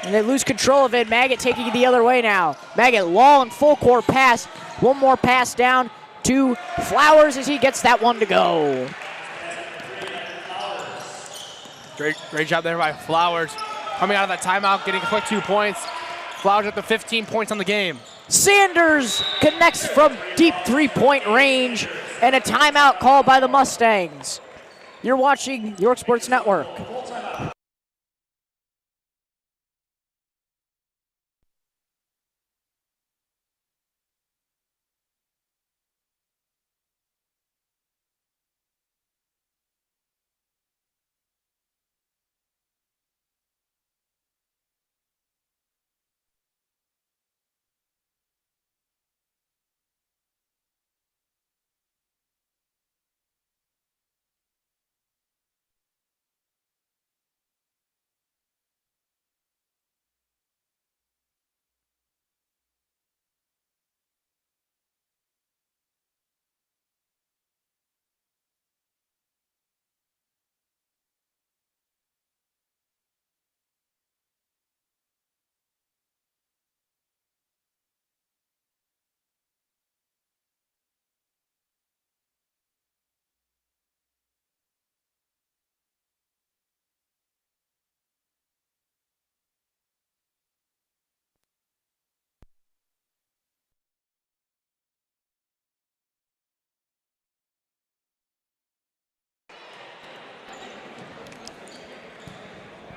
And they lose control of it. Maggot taking it the other way now. Maggot, long, full court pass. One more pass down to Flowers as he gets that one to go. Great job there by Flowers. Coming out of that timeout, getting a quick 2 points. Flowers up to 15 points on the game. Sanders connects from deep three-point range, and a timeout called by the Mustangs. You're watching York Sports Network.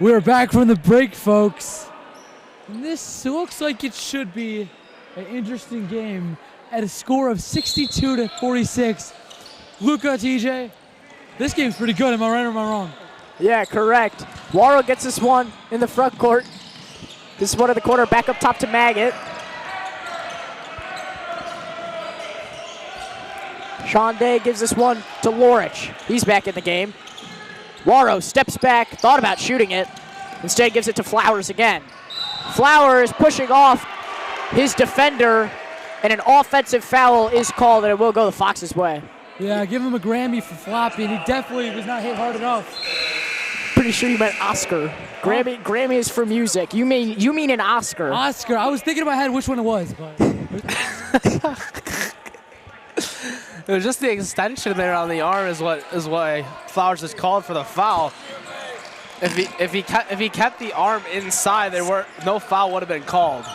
We're back from the break, folks. And this looks like it should be an interesting game at a score of 62-46. Luca, TJ, this game's pretty good. Am I right or am I wrong? Yeah, correct. Waro gets this one in the front court. This is one of the corner, back up top to Maggot. Sean Day gives this one to Lorich. He's back in the game. Waro steps back, thought about shooting it. Instead gives it to Flowers again. Flowers pushing off his defender, and an offensive foul is called, and it will go the Fox's way. Yeah, give him a Grammy for flopping. He definitely was not hit hard enough. Pretty sure you meant Oscar. Grammy is for music. You mean an Oscar. Oscar. I was thinking in my head which one it was, but It was just the extension there on the arm is why Flowers is called for the foul. If he kept the arm inside, no foul would have been called.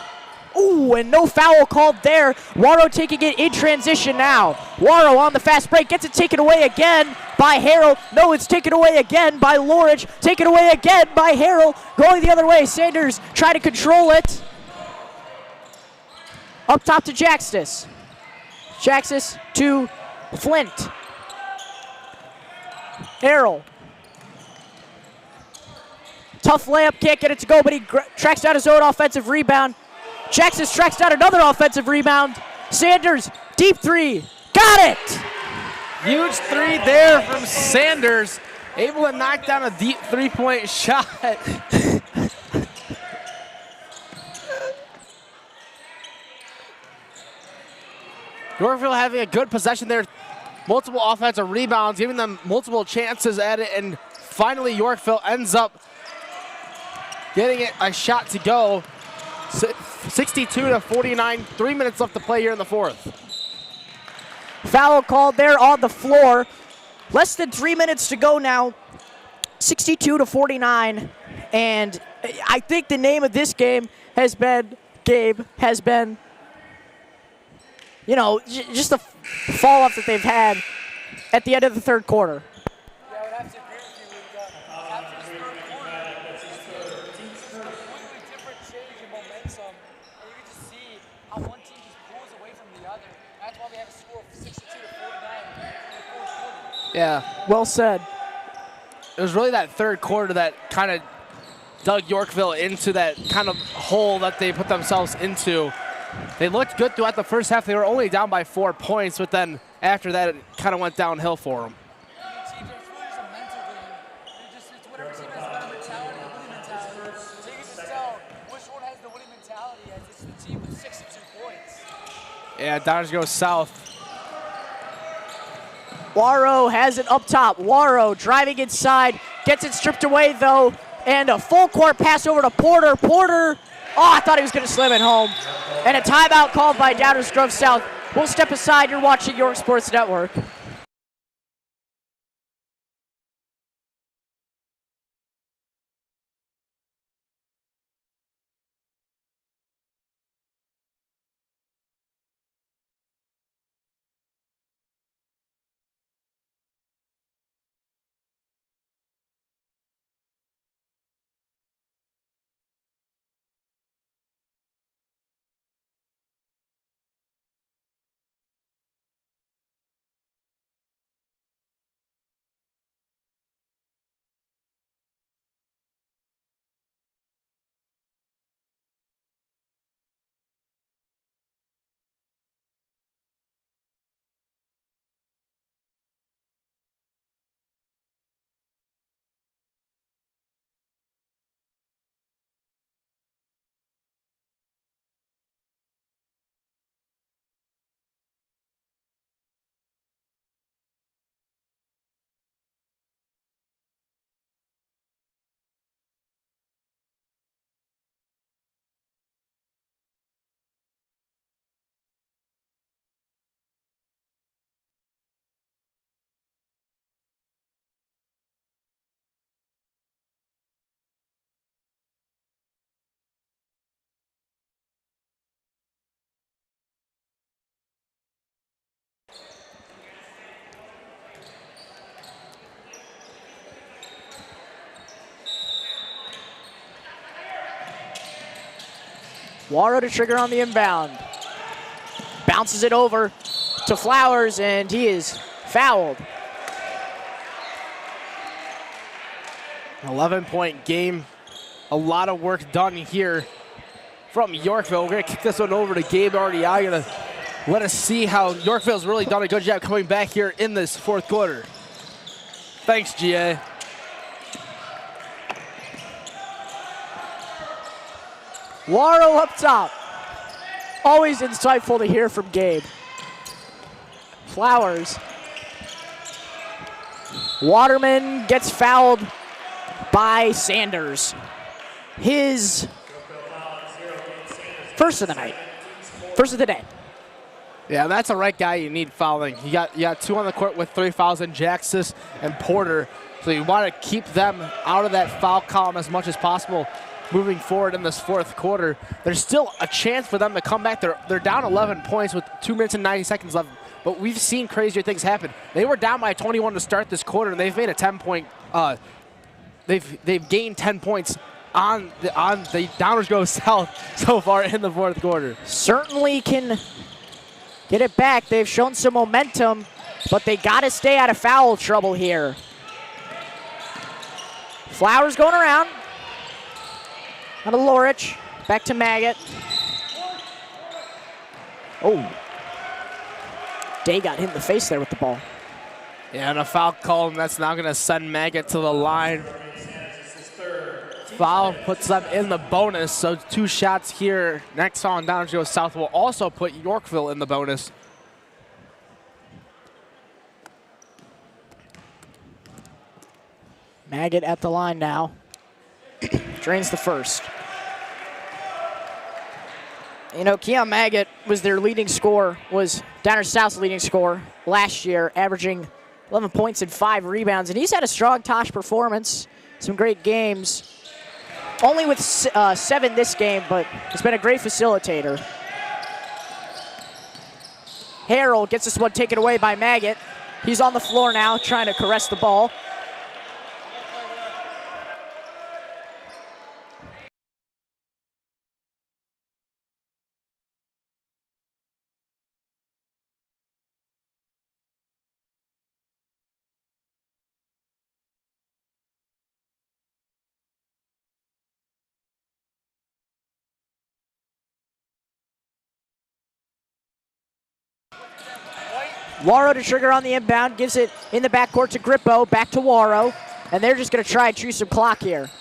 Ooh, and no foul called there. Waro taking it in transition now. Waro on the fast break, gets it taken away again by Harrell. No, it's taken away again by Lorich. Taken away again by Harrell. Going the other way, Sanders trying to control it. Up top to Jaxtis. Jaxtis to Flint. Harrell. Tough layup, can't get it to go, but he tracks down his own offensive rebound. Jaxtis tracks down another offensive rebound. Sanders, deep three. Got it! Huge three there from Sanders. Able to knock down a deep three-point shot. Yorkville having a good possession there. Multiple offensive rebounds, giving them multiple chances at it, and finally Yorkville ends up getting it a shot to go. 62-49, 3 minutes left to play here in the fourth. Foul called there on the floor. Less than 3 minutes to go now. 62-49, and I think the name of this game has been, Gabe, you know, just the fall off that they've had at the end of the third quarter. Yeah, I would have to agree with you, Luca. After this third quarter, it's a completely different change in momentum, and you can just see how one team just pulls away from the other. That's why we have a score of 62-49 in the fourth quarter. Yeah, Well said. it was really that third quarter that kind of dug Yorkville into that kind of hole that they put themselves into. They looked good throughout the first half. They were only down by 4 points, but then after that, it kind of went downhill for them. It's really just a mental game. It's whatever team has the better mentality, the winning mentality. So you can just tell which one has the winning mentality, as it's the team with 62 points. Yeah, Downers goes south. Waro has it up top. Waro driving inside, gets it stripped away though, and a full court pass over to Porter. Porter, oh, I thought he was going to slam it home. And a timeout called by Downers Grove South. We'll step aside. You're watching York Sports Network. Waro to trigger on the inbound. Bounces it over to Flowers, and he is fouled. 11-point game. A lot of work done here from Yorkville. We're going to kick this one over to Gabe Ardiaga to let us see how Yorkville's really done a good job coming back here in this fourth quarter. Thanks, GA. Waro up top. Always insightful to hear from Gabe. Flowers. Waterman gets fouled by Sanders. His first of the night. First of the day. Yeah, that's the right guy you need fouling. You got two on the court with 3 fouls in Jaxis and Porter. So you want to keep them out of that foul column as much as possible moving forward in this fourth quarter. There's still a chance for them to come back. They're down 11 points with 2 minutes and 90 seconds left, but we've seen crazier things happen. They were down by 21 to start this quarter, and they've made a 10-point. They've gained 10 points on the Downers Go South so far in the fourth quarter. Certainly can get it back. They've shown some momentum, but they got to stay out of foul trouble here. Flowers going around. Out of Lorich, back to Maggot. Oh, Day got hit in the face there with the ball. Yeah, and a foul call, and that's now going to send Maggot to the line. Foul puts them in the bonus, so 2 shots here. Next on Downers Grove South will also put Yorkville in the bonus. Maggot at the line now. Drains the first. You know, Keon Maggot was their leading scorer, was Downers South's leading scorer last year, averaging 11 points and 5 rebounds. And he's had a strong Tosh performance, some great games. Only with 7 this game, but he's been a great facilitator. Harold gets this one taken away by Maggot. He's on the floor now trying to caress the ball. Waro to trigger on the inbound, gives it in the backcourt to Grippo, back to Waro, and they're just going to try and chew some clock here.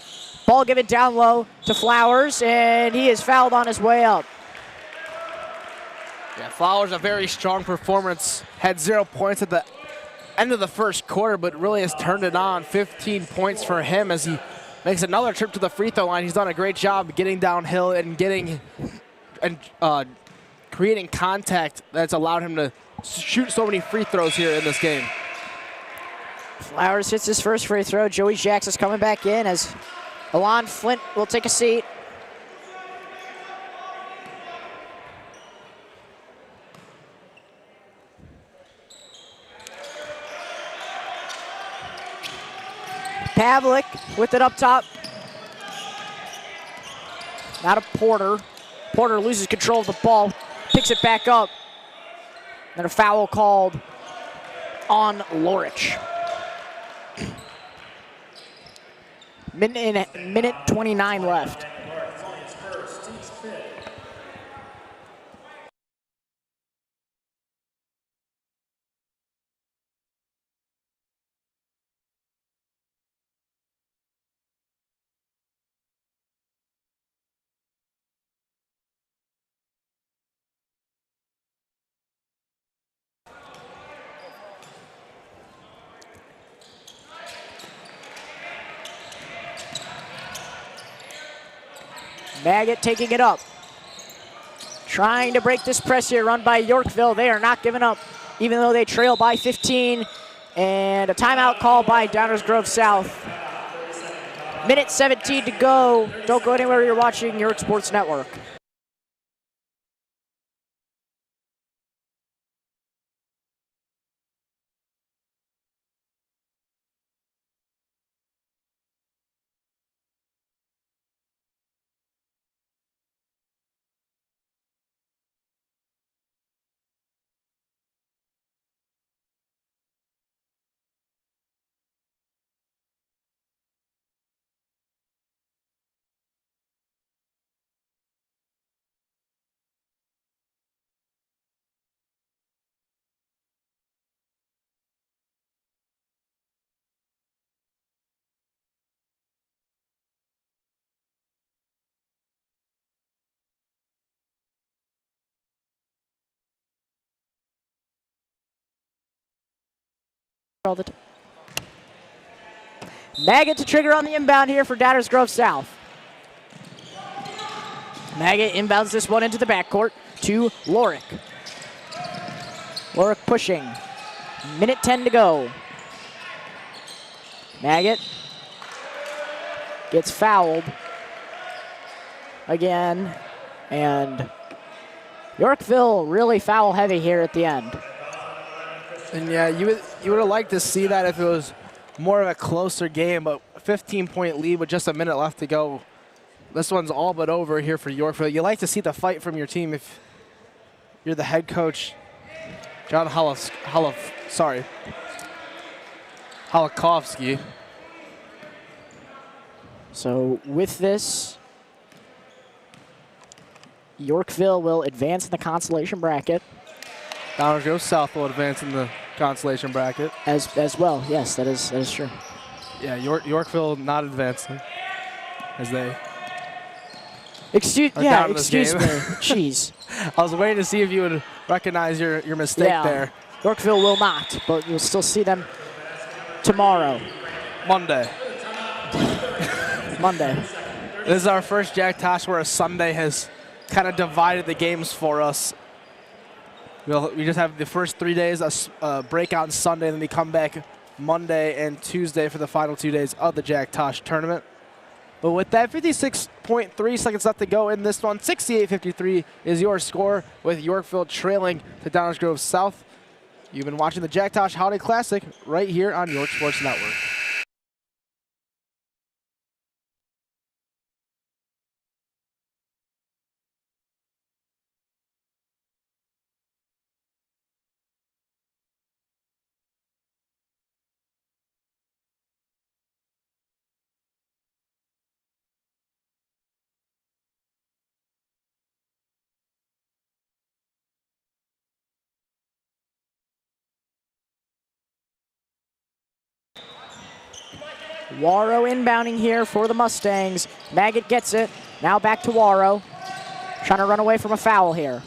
Ball given down low to Flowers, and he is fouled on his way up. Yeah, Flowers, a very strong performance. Had 0 points at the end of the first quarter, but really has turned it on. 15 points for him as he makes another trip to the free throw line. He's done a great job getting downhill and creating contact that's allowed him to shoot so many free throws here in this game. Flowers hits his first free throw. Joey Jackson's coming back in as Alon Flint will take a seat. Pavlik with it up top. Now to Porter. Porter loses control of the ball, picks it back up. Then a foul called on Lorich. Minute 29 left. Maggot taking it up. Trying to break this press here, run by Yorkville. They are not giving up, even though they trail by 15. And a timeout call by Downers Grove South. Minute 17 to go. Don't go anywhere, you're watching York Sports Network. All the time. Maggot to trigger on the inbound here for Downers Grove South. Maggot inbounds this one into the backcourt to Lorick. Lorick pushing. Minute 10 to go. Maggot gets fouled again, and Yorkville really foul heavy here at the end. And yeah, you would have liked to see that if it was more of a closer game, but a 15-point lead with just a minute left to go. This one's all but over here for Yorkville. You like to see the fight from your team if you're the head coach, John Holokovsky. So with this, Yorkville will advance in the consolation bracket. Downers Grove South will advance in the consolation bracket. As well, yes, that is true. Yeah, Yorkville not advancing as they Excuse are me. down in this game. Jeez. I was waiting to see if you would recognize your mistake there. Yorkville will not, but you'll still see them tomorrow. Monday. Monday. This is our first Jack Tosh where a Sunday has kind of divided the games for us. We just have the first 3 days, a breakout on Sunday, and then we come back Monday and Tuesday for the final 2 days of the Jack Tosh tournament. But with that, 56.3 seconds left to go in this one, 68-53 is your score, with Yorkville trailing to Downers Grove South. You've been watching the Jack Tosh Holiday Classic right here on York Sports Network. Waro inbounding here for the Mustangs. Maggot gets it. Now back to Waro. Trying to run away from a foul here.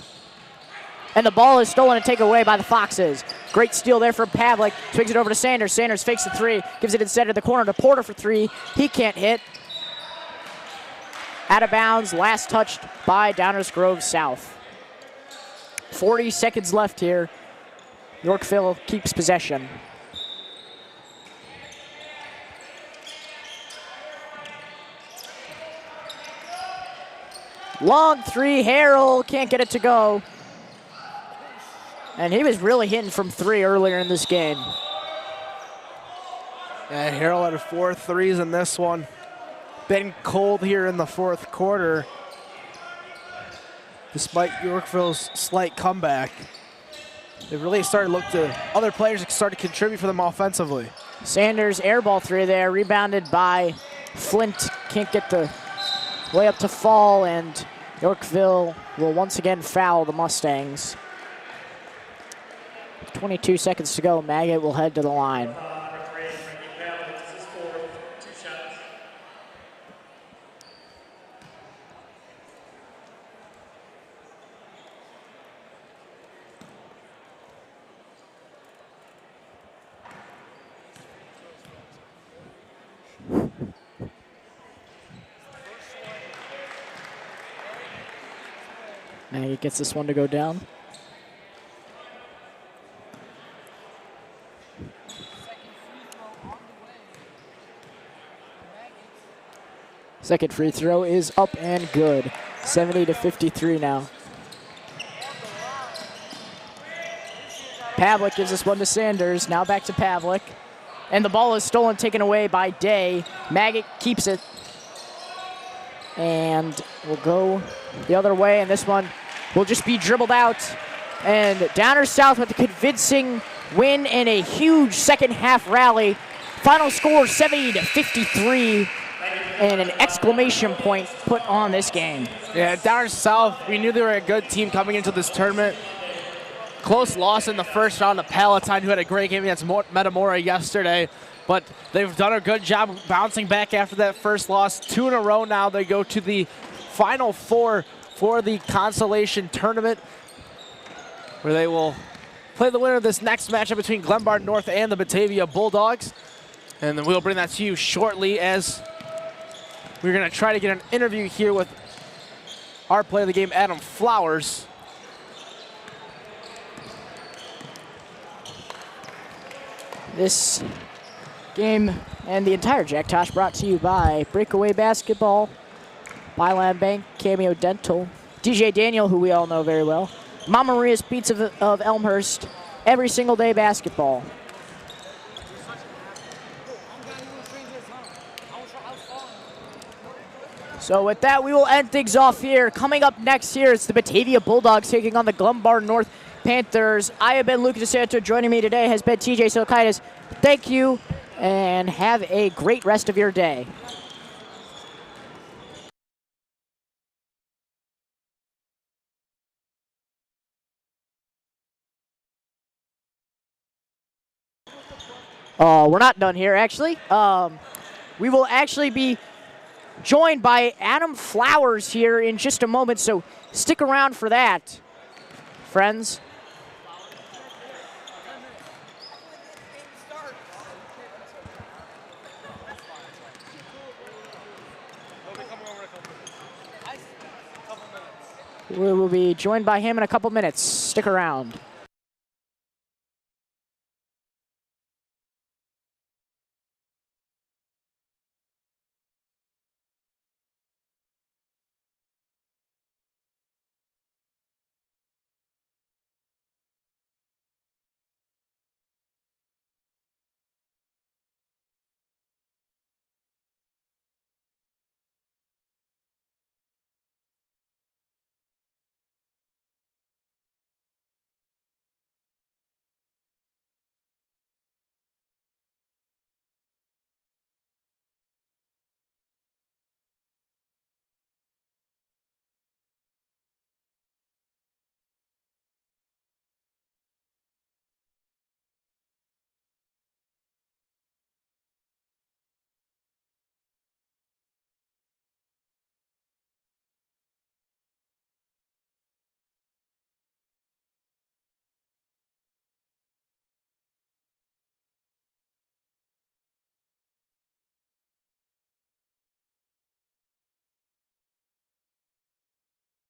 And the ball is stolen and taken away by the Foxes. Great steal there from Pavlik. Swings it over to Sanders. Sanders fakes the three. Gives it instead of the corner to Porter for three. He can't hit. Out of bounds. Last touched by Downers Grove South. 40 seconds left here. Yorkville keeps possession. Long three, Harrell can't get it to go. And he was really hitting from three earlier in this game. Yeah, Harrell had 4 threes in this one. Been cold here in the fourth quarter, despite Yorkville's slight comeback. They really started to look to other players that start to contribute for them offensively. Sanders airball three there, rebounded by Flint. Can't get the way up to fall, and Yorkville will once again foul the Mustangs. 22 seconds to go. Maggot will head to the line. Maggot gets this one to go down. Second free throw is up and good. 70-53 now. Pavlik gives this one to Sanders. Now back to Pavlik. And the ball is stolen, taken away by Day. Maggot keeps it. And will go the other way, and this one will just be dribbled out. And Downers South with a convincing win and a huge second half rally. Final score 70-53, and an exclamation point put on this game. Yeah, Downers South, we knew they were a good team coming into this tournament. Close loss in the first round to Palatine, who had a great game against Metamora yesterday. But they've done a good job bouncing back after that first loss. 2 in a row now. They go to the Final Four for the Consolation tournament, where they will play the winner of this next matchup between Glenbard North and the Batavia Bulldogs. And then we'll bring that to you shortly, as we're going to try to get an interview here with our player of the game, Adam Flowers. This game and the entire Jack Tosh brought to you by Breakaway Basketball, Byland Bank, Cameo Dental, DJ Daniel, who we all know very well, Mama Maria's Pizza of Elmhurst, Every Single Day Basketball. So with that, we will end things off here. Coming up next here is the Batavia Bulldogs taking on the Glenbard North Panthers. I have been Luca DeSanto. Joining me today has been TJ Silkaitis. Thank you, and have a great rest of your day. We're not done here, actually. We will actually be joined by Adam Flowers here in just a moment, so stick around for that, friends. We will be joined by him in a couple minutes. Stick around.